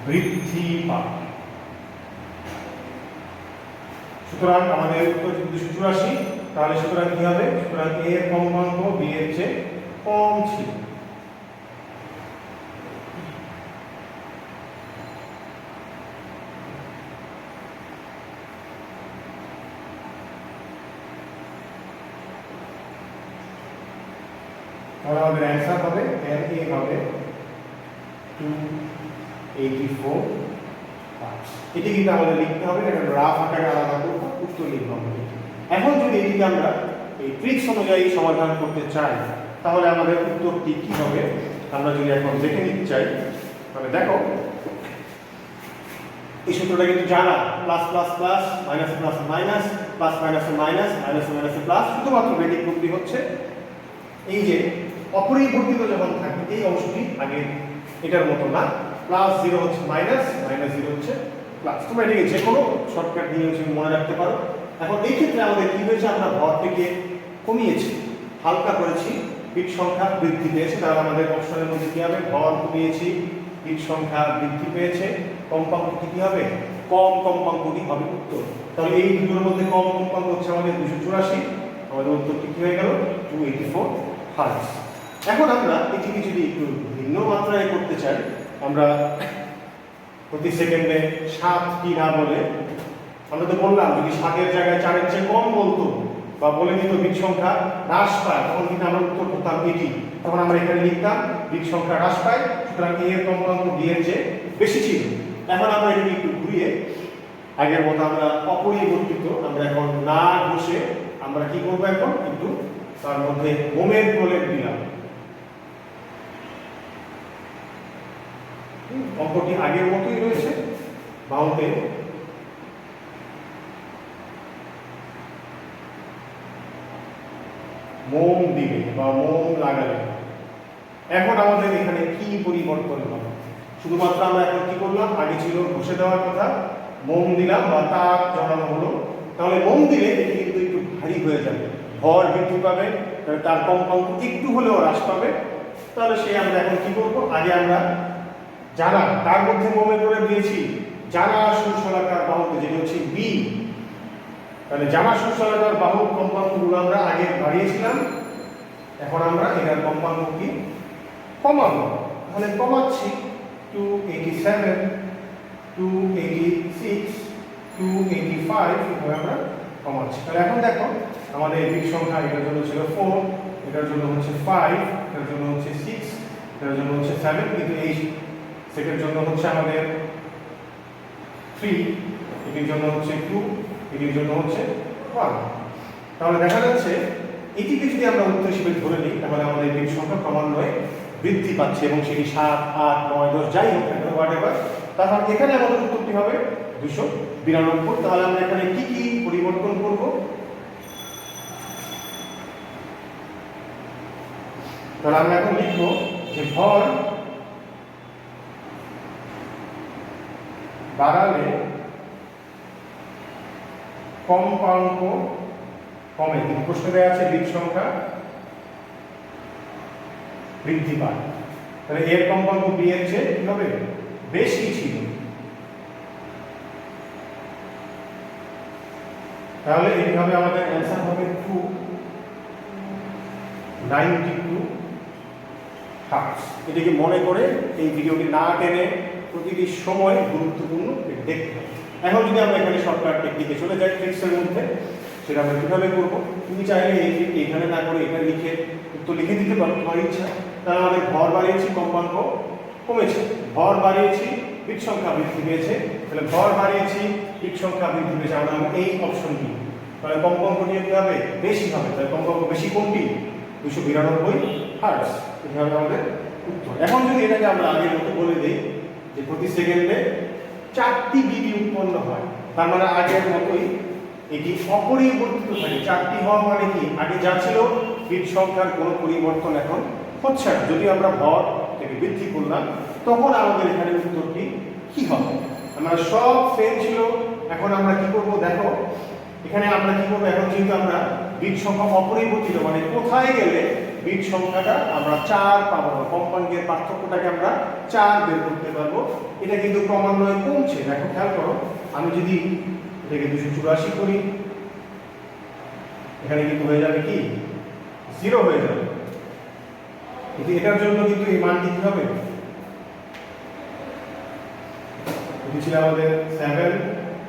বৃদ্ধি পায়। সুতরাং আমাদের উত্তর 284, তাহলে সুতরাং কি হবে? সুতরাং এ এর কম্পাঙ্ক বি এর চেয়ে কম ছিল। তাহলে আমাদের অ্যান্সার হবে এন এ হবে 284। এটি কিন্তু আমাদের লিখতে হবে, এটা রাফ আকারে আলাদা করব, উত্তর লিখব আমরা। এখন যদি এটিকে আমরা এই ট্রিক্স অনুযায়ী সমাধান করতে চাই তাহলে আমাদের উত্তরটি কি হবে আমরা যদি এখন দেখে নিতে চাই তাহলে দেখো এই সূত্রটা কিন্তু জানা, plus plus plus, minus plus minus, plus মাইনাসে মাইনাস, মাইনাসে মাইনাসে প্লাস। শুধুমাত্র ব্যতিক্রমটি হচ্ছে এই যে অপরিবর্তিত যখন থাকবে এই অংশটি আগে এটার মতো না, প্লাস 0 হচ্ছে মাইনাস, মাইনাস 0 হচ্ছে প্লাস। তোমরা এটাকে যে কোনো শর্টকাট নিয়ে মনে রাখতে পারো। এখন এই ক্ষেত্রে আমাদের কি হয়েছে, আমরা ভরটিকে কমিয়েছি, হালকা করেছি, বিট সংখ্যা বৃদ্ধি পেয়েছে। তাহলে আমাদের অপশনের মধ্যে কি হবে, ভর কমিয়েছি, বিট সংখ্যা বৃদ্ধি পেয়েছে, কম্পাঙ্কটি কি হবে, কম কম্পাঙ্কটি হবে উত্তর। তাহলে এই দুটোর মধ্যে কম কম্পাঙ্ক হচ্ছে আমাদের 284, আমাদের উত্তরটি কি হয়ে গেল 284 হার্টজ। এখন আমরা এটিকে যদি একটু ভিন্ন মাত্রায় করতে চাই, আমরা প্রতি সেকেন্ডে 7 কি না বলে, আমরা তো বললাম যদি 7-এর জায়গায় 4-এর চেয়ে কম বলতো বা বলে দিত বিট সংখ্যা হ্রাস পায়, তখন কিন্তু আমরা উত্তর করতাম এটি। তখন আমরা এখানে লিখতাম বিট সংখ্যা হ্রাস পায়, সুতরাং এ এর কম্পাঙ্ক বি এর চেয়ে বেশি ছিল। এখন আমরা এটাকে একটু ঘুরিয়ে আগের মতো আমরা অপরিবর্তিত, আমরা এখন না বসে আমরা কি করবো, এখন একটু তার মধ্যে মোমের প্রলেপ দিলাম। অঙ্কটি আগের মতোই রয়েছে, বাহুতে মোম দিবে বা মোম লাগাবে। এখন আমাদের এখানে কি পরিবর্তন হবে, শুধুমাত্র আমরা এখন কি করলাম, আগে ছিল ঘষে দেওয়ার কথা, মোম দিলাম বা তার জড়ানো হলো। তাহলে মোম দিলে এটি কিন্তু একটু ভারী হয়ে যাবে, ভর বৃদ্ধি পাবে, তার কম্পাঙ্ক একটু হলেও হ্রাস পাবে। তাহলে সে আমরা এখন কি করব, আগে আমরা জানা তার মধ্যে মোমে করে দিয়েছি জানা সুশলাকার বাহুকে, যেটি হচ্ছে বি। তাহলে জানা সুশলাকার বাহুর কম্পাঙ্কগুলো আমরা আগে বাড়িয়েছিলাম, এখন আমরা এটার কম্পাঙ্ক কি কমাবো। তাহলে কমাচ্ছি 287, 286, 285, এভাবে আমরা কমাচ্ছি। তাহলে এখন দেখো আমাদের বিট সংখ্যা এটার জন্য ছিল 4, এটার জন্য হচ্ছে 5, এটার জন্য হচ্ছে 6, এটার জন্য হচ্ছে 7, কিন্তু এই সেটের জন্য হচ্ছে আমাদের 3, এটির জন্য হচ্ছে 2, এটির জন্য হচ্ছে 1। তাহলে দেখা যাচ্ছে এটিকে যদি আমরা উত্তর হিসেবে ধরে নিই, তাহলে আমাদের বিট সংখ্যা ক্রমান্বয়ে বৃদ্ধি পাচ্ছে এবং সেটি 7, 8, 9, 10 যাই হোক না কেন, হোয়াটএভার। তাহলে এখানে আমাদের উত্তরটি হবে 292। তাহলে আমরা এখানে কি কি পরিবর্তন করব, তাহলে আমরা এখন লিখব যে ভর বাড়ালে কম্পাঙ্ক কমে, কিন্তু প্রশ্ন দেওয়া আছে বিট সংখ্যা বৃদ্ধি পায়। তাহলে এর কম্পাঙ্ক বি এর চেয়ে কি হবে, বেশি ছিল। তাহলে এটি হবে আমাদের অ্যান্সার হবে 292 হার্টজ। এটিকে মনে করে এই ভিডিওটি না টেনে প্রতিটি সময় গুরুত্বপূর্ণ দেখতে হবে। এখন যদি আমরা এখানে শর্টকাট টেকনিকে চলে যাই ট্রিক্সের মধ্যে, সেটা আমরা কিভাবে করবো, তুমি চাইলে এখানে না করে এখানে লিখে উত্তর লিখে দিতে পারো, তোমার ইচ্ছা। তাহলে আমাদের ভর বাড়িয়েছি, কম্পাঙ্ক কমেছে, ভর বাড়িয়েছি, বিট সংখ্যা বৃদ্ধি পেয়েছে। তাহলে ভর বাড়িয়েছি, বিট সংখ্যা বৃদ্ধি পেয়েছে, আমরা এই অপশনটি। তাহলে কম্পাঙ্কটি কি হবে, বেশি হবে। তাহলে কম্পাঙ্ক বেশি কোনটি, 292 হার্টজ। এটা হবে আমাদের উত্তর। এখন যদি এটাকে আমরা আগের মতো বলে দিই যে প্রতি সেকেন্ডে 4টি বিবি উৎপন্ন হয়, তার মানে আগের মতোই এটি অপরিবর্তিত থাকে। 4টি হওয়া মানে কি, আগে যা ছিল বিট সংখ্যার কোনো পরিবর্তন এখন হচ্ছে না। যদি আমরা ভর থেকে বৃদ্ধি করলাম, তখন আমাদের এখানে উত্তরটি কি হবে, আমরা সব সেম ছিল। এখন আমরা কি করব, দেখো এখানে আমরা কি করব, এখন যেহেতু আমরা বিট সংখ্যা অপরিবর্তিত, মানে কোথায় গেলে বিট সংখ্যাটা আমরা 4 পাবো না, কম্পাঙ্কের পার্থক্যটাকে আমরা 4 বের করতে পারবো। এটা কিন্তু ক্রমান্বয়ে কমছে। দেখো খেয়াল করো, আমি যদি এটাকে 284 করি, এখানে কিন্তু হয়ে যাবে কি 0 হয়ে যাবে। কিন্তু এটার জন্য কিন্তু এই মানটি কি হবে, এটি ছিল আমাদের 7,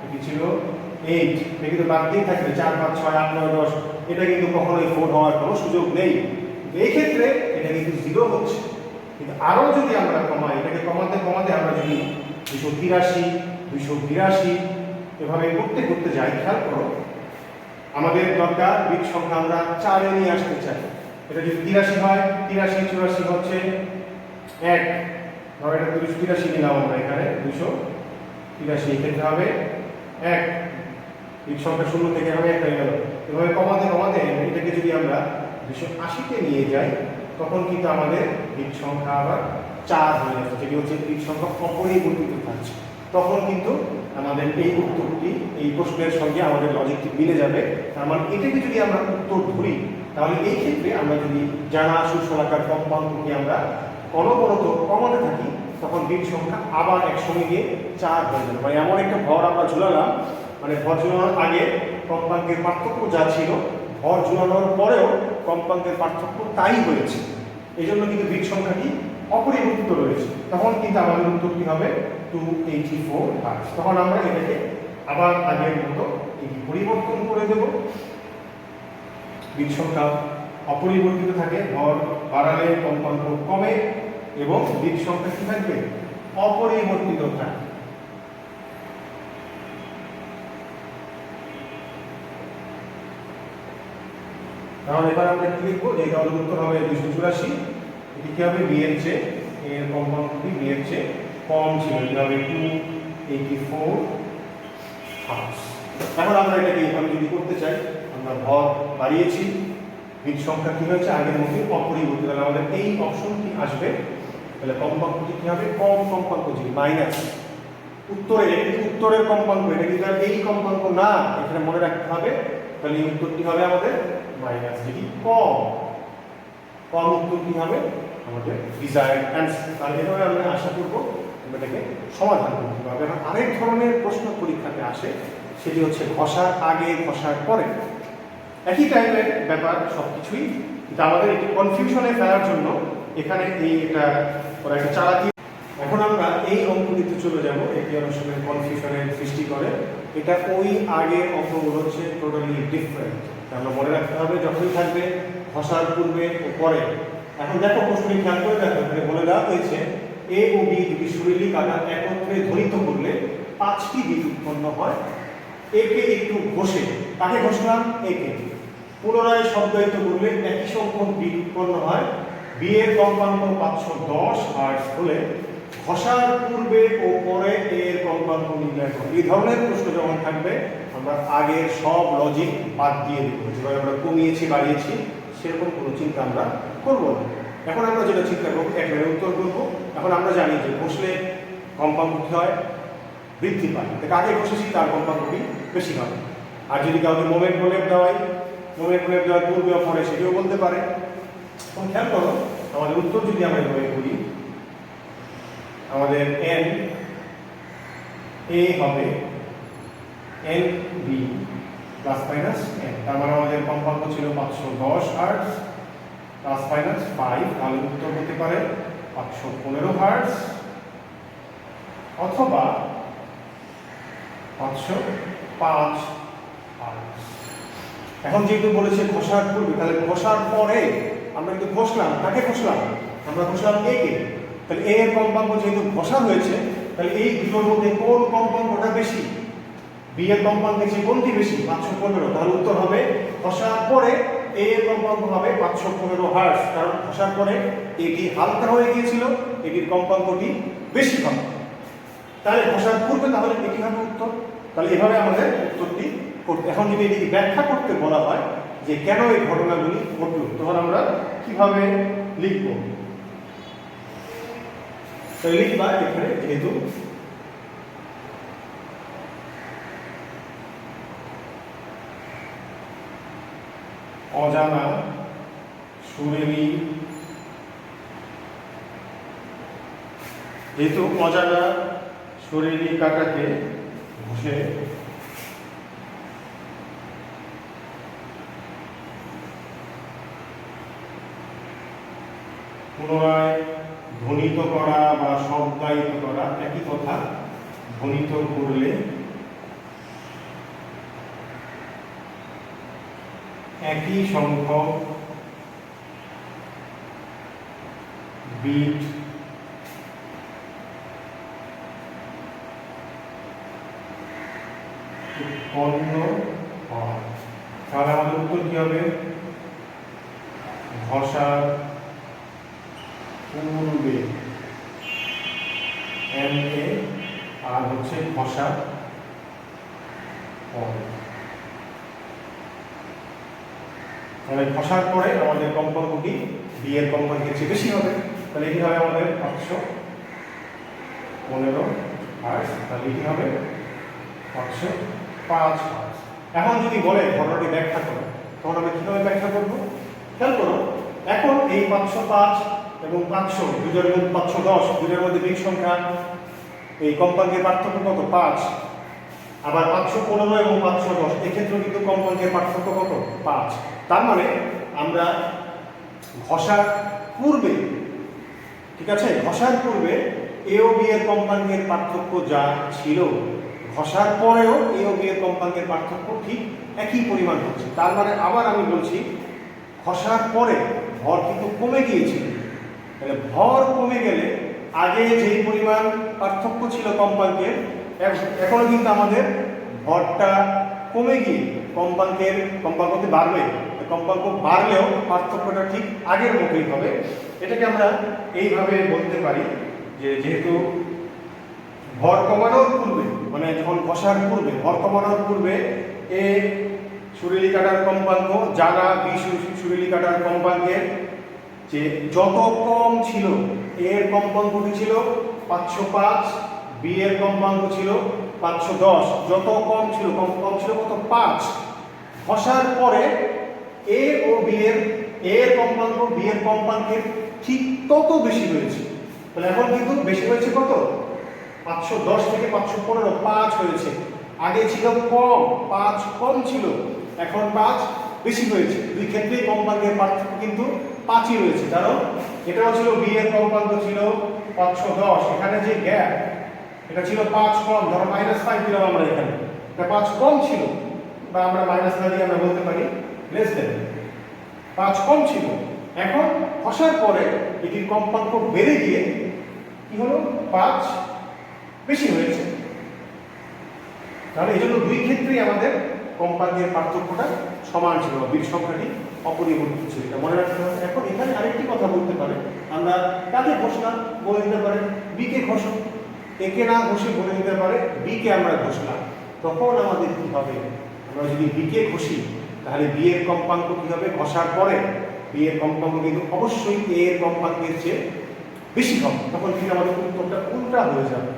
এটি ছিল 8, এটা কিন্তু বাড়তেই থাকবে 4, 5, 6, 8, 9, 10। এটা কিন্তু কখনোই 4 হওয়ার কোনো সুযোগ নেই। এই ক্ষেত্রে এটা কিন্তু 0 হচ্ছে। কিন্তু আরো যদি আমরা কমাই, এটাকে কমাতে কমাতে আমরা যদি 283, 282 এভাবে করতে করতে যাই, খেয়াল করো আমাদের দরকার বিট সংখ্যা আমরা 4 এ নিয়ে আসতে চাই। এটা যদি 83 হয়, 83, 84 হচ্ছে 1, ধরো এটা 283 নিলাম আমরা, এখানে 283 ক্ষেত্রে হবে 1। বিট সংখ্যা 0 থেকে এভাবে 1 হয়ে গেল। এভাবে কমাতে কমাতে এটাকে যদি আমরা 280-তে নিয়ে যাই, তখন কিন্তু আমাদের বিট সংখ্যা আবার 4 হয়ে যাচ্ছে, যেটি হচ্ছে বিট সংখ্যা অপরিবর্তিত থাকছে। তখন কিন্তু আমাদের এই উত্তরটি এই প্রশ্নের সঙ্গে আমাদের লজিকটি মিলে যাবে। তার মানে এটাকে যদি আমরা উত্তর ধরি, তাহলে এই ক্ষেত্রে আমরা যদি জানা সুষমাকার কম্পাঙ্ককে আমরা অনবরত কমাতে থাকি, তখন বিট সংখ্যা আবার একসঙ্গে গিয়ে 4 হয়ে যাবে। মানে এমন একটা ভর আমরা ঝুলালাম, মানে ভর ঝুলানোর আগে কম্পাঙ্কের পার্থক্য যা ছিল, ভর ঝুলানোর পরেও কম্পাঙ্কের পার্থক্য তাই হয়েছে। এই জন্য কিন্তু বিট সংখ্যাটি অপরিবর্তিত রয়েছে। তখন কিন্তু আমাদের উত্তরটি হবে 284 হার্টজ। তখন আমরা এটাকে আবার আগের মতো এটি পরিবর্তন করে দেব। বিট সংখ্যা অপরিবর্তিত থাকে, ভর বাড়ালে কম্পাঙ্ক কমে এবং বিট সংখ্যা কি থাকবে? অপরিবর্তিত থাকবে। তাহলে এবার আমরা কি লিখবো? যে এটা উত্তর হবে 284। এটি কি হবে? বি এর চেয়ে, এর কম্পাঙ্কটি বি এর চেয়ে কম ছিল, এটি হবে 284 হার্টজ। এখন আমরা এটাকে এইভাবে যদি করতে চাই, আমরা ভর বাড়িয়েছি, বিট সংখ্যা কি হয়েছে? আগের মতো অপরিবর্তিত। তাহলে আমাদের এই অপশনটি আসবে। তাহলে কম্পাঙ্কটি কি হবে? কম কম্পাঙ্ক ছিল মাইনাস উত্তরের কম্পাঙ্ক, এটা কিন্তু এই কম্পাঙ্ক না, এখানে মনে রাখতে হবে। তাহলে এই উত্তরটি হবে আমাদের মাইনাস, যেটি কম উত্তর কি হবে? আমাদের ডিজায়ার্ড অ্যান্সার। তাহলে এভাবে আমরা আশা করবো এটাকে সমাধান করতে পারবে। এখন আরেক ধরনের প্রশ্ন পরীক্ষাতে আসে, সেটি হচ্ছে ঘষার আগে ঘষার পরে। একই টাইপের ব্যাপার সবকিছুই, কিন্তু আমাদের একটি কনফিউশনে ফেলার জন্য এখানে এটা ওরা একটা চালাকি। এখন আমরা এই অঙ্কটিতে চলে যাব, এটি অনেক সময় কনফিউশনের সৃষ্টি করে। এটা ওই আগের অঙ্কগুলো হচ্ছে টোটালি ডিফারেন্ট। আমরা মনে রাখতে হবে যখনই থাকবে ঘষার পূর্বে ও পরে। এখন দেখো প্রশ্নটি খেয়াল করে দেখো, এখানে বলে দেওয়া হয়েছে এ ও বি দুটি সুরেলি কাটা একত্রে ধ্বনিত করলে 5টি বিট উৎপন্ন হয়। একে একটু ঘষে, কাকে ঘষলাম? একে। পুনরায় শব্দায়িত করলে একই সংখ্যক বিট উৎপন্ন হয়। বি এর কম্পাঙ্ক 510 হার্টজ হলে ঘষার পূর্বে ও পরে এর কম্পাঙ্ক নির্ণয় করো। এই ধরনের প্রশ্ন যখন থাকবে, আমরা আগের সব লজিক বাদ দিয়ে দেবো। যেভাবে আমরা কমিয়েছি বাড়িয়েছি সেরকম কোনো চিন্তা আমরা করবো না। এখন আমরা যেটা চিন্তা করবো, একেবারে উত্তর করবো। এখন আমরা জানি যে ঘষলে কম্পাঙ্ক কি হয়? বৃদ্ধি পায়। কাকে ঘষেছি তার কম্পাঙ্কটি বেশি হবে। আর যদি কাউকে মোমেন্ট প্রলেপ দেওয়াই, মোমেন্ট প্রলেপ দেওয়ার পূর্বে পরে সেটিও বলতে পারে। এখন খেয়াল করো, আমাদের উত্তর যদি আমরা এভাবে করি, আমাদের এন এ হবে n B plus minus n. তার মানে আমাদের কম্পাঙ্ক ছিল 510 হার্টজ প্লাস মাইনাস 5। তাহলে উত্তর হতে পারে 515 হার্টজ অথবা 505 হার্টজ। এখন যেহেতু বলেছে ঘষার পূর্বে, তাহলে ঘষার পরে আমরা কিন্তু ঘষলাম, কাকে ঘষলাম? আমরা ঘষলাম এ কে। তাহলে এ এর কম্পাঙ্ক যেহেতু ঘষা হয়েছে, তাহলে এই দুটোর মধ্যে কোন কম্পাঙ্কটা বেশি? বি এর কম্পাঙ্কের চেয়ে কোনটি বেশি? 515। তাহলে উত্তর হবে ঘষার পরে এ এর কম্পাঙ্ক হবে 515 হার্টজ, কারণ ঘষার পরে এটি হালকা হয়ে গিয়েছিল, এটির কম্পাঙ্কটি বেশি হবে। তাহলে ঘষার পূর্বে তাহলে এটি হবে উত্তর। তাহলে এভাবে আমাদের উত্তরটি করতে। এখন যদি এটিকে ব্যাখ্যা করতে বলা হয় যে কেন এই ঘটনাগুলি ঘটল, তখন আমরা কিভাবে লিখব? তাহলে লিখবা এখানে, যেহেতু অজানা সুরেলি, যেহেতু অজানা সুরেলি কাটাকে ঘষে পুনরায় ধ্বনিত করা বা শব্দায়িত করা একই কথা, ধ্বনিত করলে একই সংখ্যক বিট উৎপন্ন হয়। তাহলে আমাদের উত্তর কি হবে? ঘষার পূর্বে এন এ আর হচ্ছে ঘষার পরে। তাহলে ঘষার পরে আমাদের কম্পাঙ্কটি বি এর কম্পাঙ্কের চেয়ে বেশি হবে। তাহলে এটি হবে আমাদের 515 হার্টজ। তাহলে এটি হবে 505 হার্টজ। এখন যদি বলে ঘটনাটি ব্যাখ্যা করো, তখন আমরা কিভাবে ব্যাখ্যা করবো? খেয়াল করো, এখন এই 505 এবং 500 দুটোর মধ্যে 510 দুটোর মধ্যে বিগ সংখ্যা, এই কম্পাঙ্কের পার্থক্য কত? 5। আবার 515 এবং 510 এক্ষেত্রে কিন্তু কম্পাঙ্কের পার্থক্য কত? 5। তার মানে আমরা ঘষার পূর্বে, ঠিক আছে, ঘষার পূর্বে এ ও বি এর কম্পাঙ্কের পার্থক্য যা ছিল, ঘষার পরেও এ ও বি এর কম্পাঙ্কের পার্থক্য ঠিক একই পরিমাণ হচ্ছে। তার মানে আবার আমি বলছি, ঘষার পরে ভর কিন্তু কমে গিয়েছিল। তাহলে ভর কমে গেলে আগে যেই পরিমাণ পার্থক্য ছিল কম্পাঙ্কের, এখনো কিন্তু আমাদের ভরটা কমে গিয়ে কম্পাঙ্কতে বাড়বে। কম্পাঙ্ক বাড়লেও পার্থক্যটা ঠিক আগের মতোই হবে। এটাকে আমরা এইভাবে বলতে পারি যে যেহেতু ভর কমানোর পূর্বে, মানে যখন ঘষার পূর্বে, ভর কমানোর পূর্বে এ সুরেলি কাটার কম্পাঙ্ক জানা বি সুরেলি কাটার কম্পাঙ্কের যে যত কম ছিল, এর কম্পাঙ্কটি ছিল 505, বি এর কম্পাঙ্ক ছিল 510, যত কম ছিল, কম ছিল কত? 5। ঘষার পরে এ ও বি এর কম্পাঙ্ক বি এর কম্পাঙ্কের ঠিক তত বেশি হয়েছে। তাহলে এখন কিন্তু বেশি হয়েছে কত? 510 থেকে 515, 5 হয়েছে। আগে ছিল কম, 5 কম ছিল, এখন 5 বেশি হয়েছে। দুই ক্ষেত্রেই কম্পাঙ্কের পার্থক্য কিন্তু 5ই রয়েছে। কারণ এটাও ছিল বি এর কম্পাঙ্ক ছিল 510, এখানে যে গ্যাপ এটা ছিল 5 কম, ধরো -5 দিলাম আমরা এখানে, এটা 5 কম ছিল, বা আমরা মাইনাস না দিয়ে আমরা বলতে পারি লেস দেন, 5 কম ছিল। এখন ঘষার পরে এটির কম্পাঙ্ক বেড়ে গিয়ে কি হলো? 5 বেশি হয়েছে। তাহলে এই জন্য দুই ক্ষেত্রেই আমাদের কম্পাঙ্কের পার্থক্যটা সমান ছিল, বিট সংখ্যাটি অপরিবর্তিত ছিল, এটা মনে রাখতে হবে। এখন এখানে আরেকটি কথা বলতে পারে, আমরা কাকে ঘষলাম বলে দিতে পারে বি কে ঘষো, একে না ঘষে বলে দিতে পারে বি কে আমরা ঘষলাম। তখন আমাদের কি হবে? আমরা যদি বি কে ঘষি তাহলে বি এর কম্পাঙ্ক কি হবে? ঘষার পরে বি এর কম্পাঙ্ক কিন্তু অবশ্যই এ এর কম্পাঙ্কের চেয়ে বেশি হবে। তখন কিন্তু আমাদের উত্তরটা উল্টা হয়ে যাবে।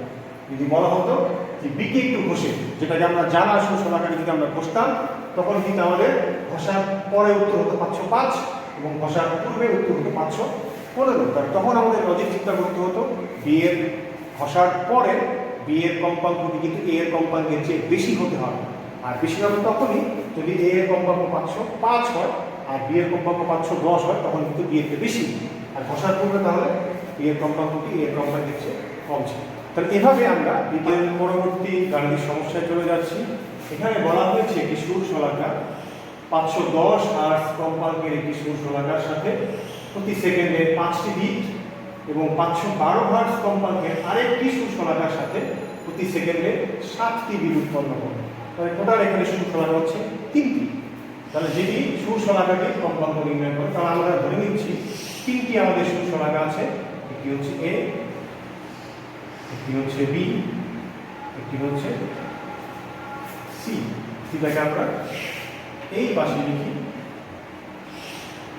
যদি বলা হতো যে বি কে একটু ঘষে, যেটাকে আমরা জানা সুষম আকারে যদি আমরা ঘষতাম, তখন কিন্তু আমাদের ঘষার পরে উত্তর হতো 505 এবং ঘষার পূর্বে উত্তর হতো 515। তখন আমাদের লজিক চিন্তা করতে হতো বি এর ঘষার পরে বি এর কম্পাঙ্কটি কিন্তু এ এর কম্পাঙ্কের চেয়ে বেশি হতে হবে। আর বেশি হবে তখনই যদি এ এর কম্পাঙ্ক 505 হয় আর বি এর কম্পাঙ্ক 510 হয়, তখন কিন্তু বি এর চেয়ে বেশি। আর ঘষার পূর্বে তাহলে বি এর কম্পাঙ্কটি এ এর কম্পাঙ্কের চেয়ে কম ছিল। তাহলে এভাবে আমরা বিজ্ঞানের পরবর্তী গাণিতিক সমস্যায় চলে যাচ্ছি। এখানে বলা হয়েছে একটি সুর শলাকা 510 হার্টজ কম্পাঙ্কের একটি সুর শলাকার সাথে প্রতি সেকেন্ডে 5টি বিট এবং 512 হার্টজ কম্পাঙ্কের আরেকটি সুর শলাকার সাথে প্রতি সেকেন্ডে 7টি বিট উৎপন্ন করে। তাহলে টোটাল এখানে সুর শলাকা হচ্ছে 3টি। তাহলে যেটি সুর শলাকাটি কম্পাঙ্ক নির্ণয় করে, তাহলে আমরা ধরে নিচ্ছি 3টি আমাদের সুর শলাকা আছে। একটি হচ্ছে এ, একটি হচ্ছে বি, একটি হচ্ছে সি। সিটাকে আমরা এই পাশে লিখি।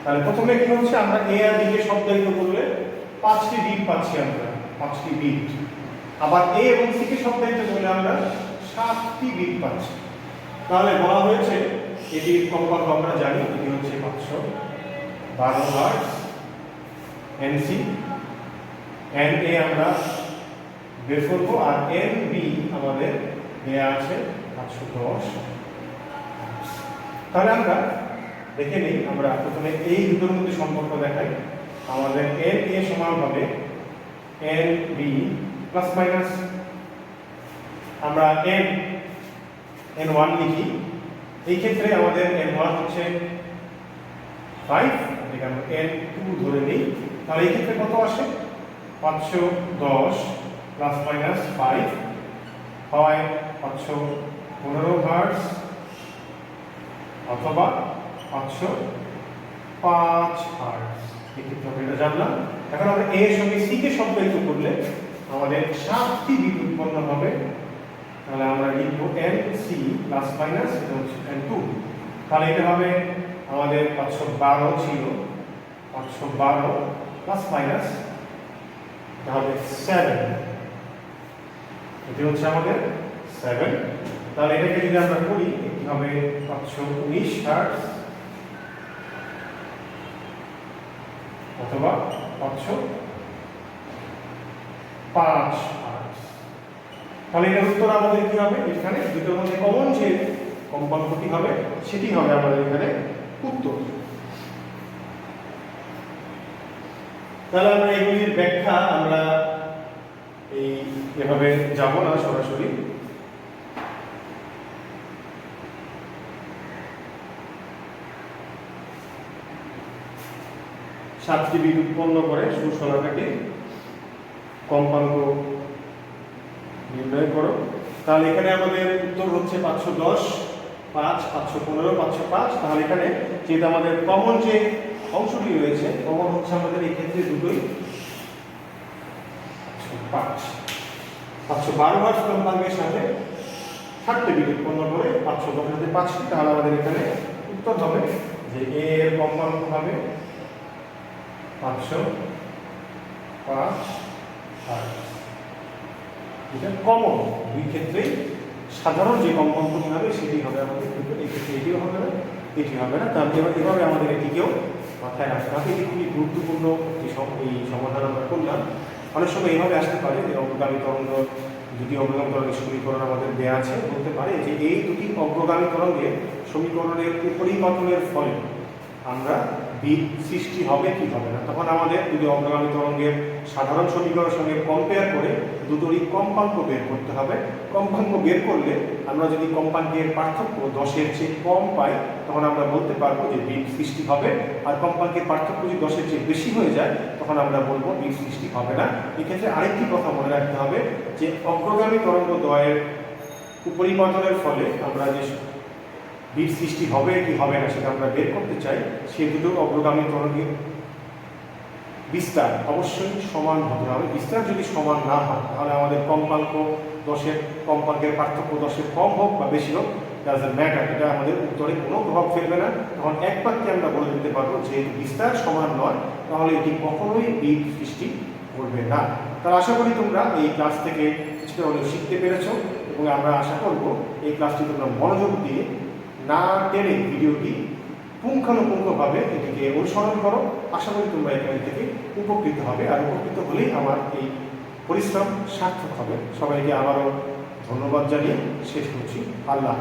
তাহলে প্রথমে কি হচ্ছে? আমরা এ আর বি কে শব্দায়িত করলে 5টি বিট পাচ্ছি আমরা, 5টি বিট। আবার এ এবং সি কে শব্দায়িত করলে আমরা 7টি বিট পাচ্ছি। তাহলে বলা হয়েছে এটির কম্পাঙ্ক আমরা জানি, এটি হচ্ছে 512 hertz. N C, n A আমরা বের করবো, আর এন বি আমাদের দেয়া আছে 510। তাহলে আমরা দেখে নিই, আমরা প্রথমে এই দুটোর মধ্যে সম্পর্ক দেখাই। আমাদের এন এ সমান হবে এন বি প্লাস মাইনাস, আমরা এন ওয়ান লিখি। এই ক্ষেত্রে আমাদের এন ওয়ান হচ্ছে 5, এটাকে আমরা এন টু ধরে নিই। তাহলে এই ক্ষেত্রে কত আসে? 510 প্লাস মাইনাস 5 হয় 515 হার্টজ অথবা 505 হার্টজ। এক্ষেত্রে আমরা এটা জানলাম। এখন আমরা এ এর সঙ্গে সি কে সম্পর্কিত করলে আমাদের 7টি বিট উৎপন্ন হবে। তাহলে আমরা লিখব এন সি প্লাস মাইনাস, এটা হচ্ছে এন টু। তাহলে এটা হবে আমাদের 512 ছিল, 512 প্লাস মাইনাস তাহলে 7, এটি হচ্ছে আমাদের 7। তাহলে এটাকে যদি আমরা করি এটি হবে 519 হার্টজ অথবা 505 হার্টজ। তাহলে এর উত্তর আমাদের কি হবে? এখানে দুটোর মধ্যে কমন যে কম্পাঙ্কটি হবে সেটি হবে আমাদের এখানে উত্তর। তাহলে আমরা এগুলির ব্যাখ্যা আমরা এভাবে যাব না সরাসরি। সাতটি বিট উৎপন্ন করে সুষমাকাটি কম্পাঙ্ক নির্ণয় করো। তাহলে এখানে আমাদের উত্তর হচ্ছে 510, 5, 515, 505। তাহলে এখানে যেটা আমাদের কমন যে অংশটি রয়েছে, কমন হচ্ছে আমাদের এই ক্ষেত্রে দুটোই 512 হার্টজ কম্পাঙ্কের সাথে 7টি বিট উৎপন্ন করে 510 সাথে 5টি। তাহলে আমাদের এখানে উত্তর হবে যে এ এর কম্পাঙ্ক হবে 505 হার্টজ। এটা কমন, দুই ক্ষেত্রেই সাধারণ যে কম্পাঙ্কটি হবে সেটি হবে আমাদের, কিন্তু এই ক্ষেত্রে এটিও হবে না, এটি হবে না। তাহলে এভাবে আমাদের এটিকেও মাথায় রাখতে হবে। এটি খুবই গুরুত্বপূর্ণ এই সমাধান আমরা করলাম। অনেক সময় এইভাবে আসতে পারে যে অগ্রগামী তরঙ্গ, দুটি অগ্রগামী তরঙ্গের সমীকরণ আমাদের দেওয়া আছে, বলতে পারে যে এই দুটি অগ্রগামী তরঙ্গের সমীকরণের উপরিপতনের ফলে আমরা বিট সৃষ্টি হবে কি হবে না। তখন আমাদের দুটি অগ্রগামী তরঙ্গের সাধারণ সমীকরণের সঙ্গে কম্পেয়ার করে দুটোরই কম্পাঙ্ক বের করতে হবে। কম্পাঙ্ক বের করলে আমরা যদি কম্পাঙ্কের পার্থক্য 10-এর চেয়ে কম পাই তখন আমরা বলতে পারবো যে বিট সৃষ্টি হবে। আর কম্পাঙ্কের পার্থক্য যদি 10-এর চেয়ে বেশি হয়ে যায় তখন আমরা বলবো বিট সৃষ্টি হবে না। এক্ষেত্রে আরেকটি কথা মনে রাখতে হবে যে অগ্রগামী তরঙ্গ দ্বয়ের উপরিপতনের ফলে আমরা যে বিট সৃষ্টি হবে কি হবে না সেটা আমরা বের করতে চাই, সেই দুটো অগ্রগামী তরঙ্গের বিস্তার অবশ্যই সমান হতে হবে। বিস্তার যদি সমান না হয় তাহলে আমাদের কম্পাঙ্কের পার্থক্য 10-এর কম হোক বা বেশি হোক, ডাজন্ট ম্যাটার, এটা আমাদের উত্তরে কোনো প্রভাব ফেলবে না। তখন এক বাক্যে আমরা বলে দিতে পারবো যে বিস্তার সমান নয়, তাহলে এটি কখনোই বিট সৃষ্টি করবে না। তাহলে আশা করি তোমরা এই ক্লাস থেকে কিছুটা হলেও শিখতে পেরেছো, এবং আমরা আশা করবো এই ক্লাসটি তোমরা মনোযোগ দিয়ে না টেনে ভিডিওটি পুঙ্খানুপুঙ্খভাবে এটিকে অনুসরণ করো। আশা করি তোমরা এখান থেকে উপকৃত হবে, আর উপকৃত হলেই আমার এই পরিশ্রম সার্থক হবে। সবাইকে আবারও ধন্যবাদ জানিয়ে শেষ করছি। আল্লাহ।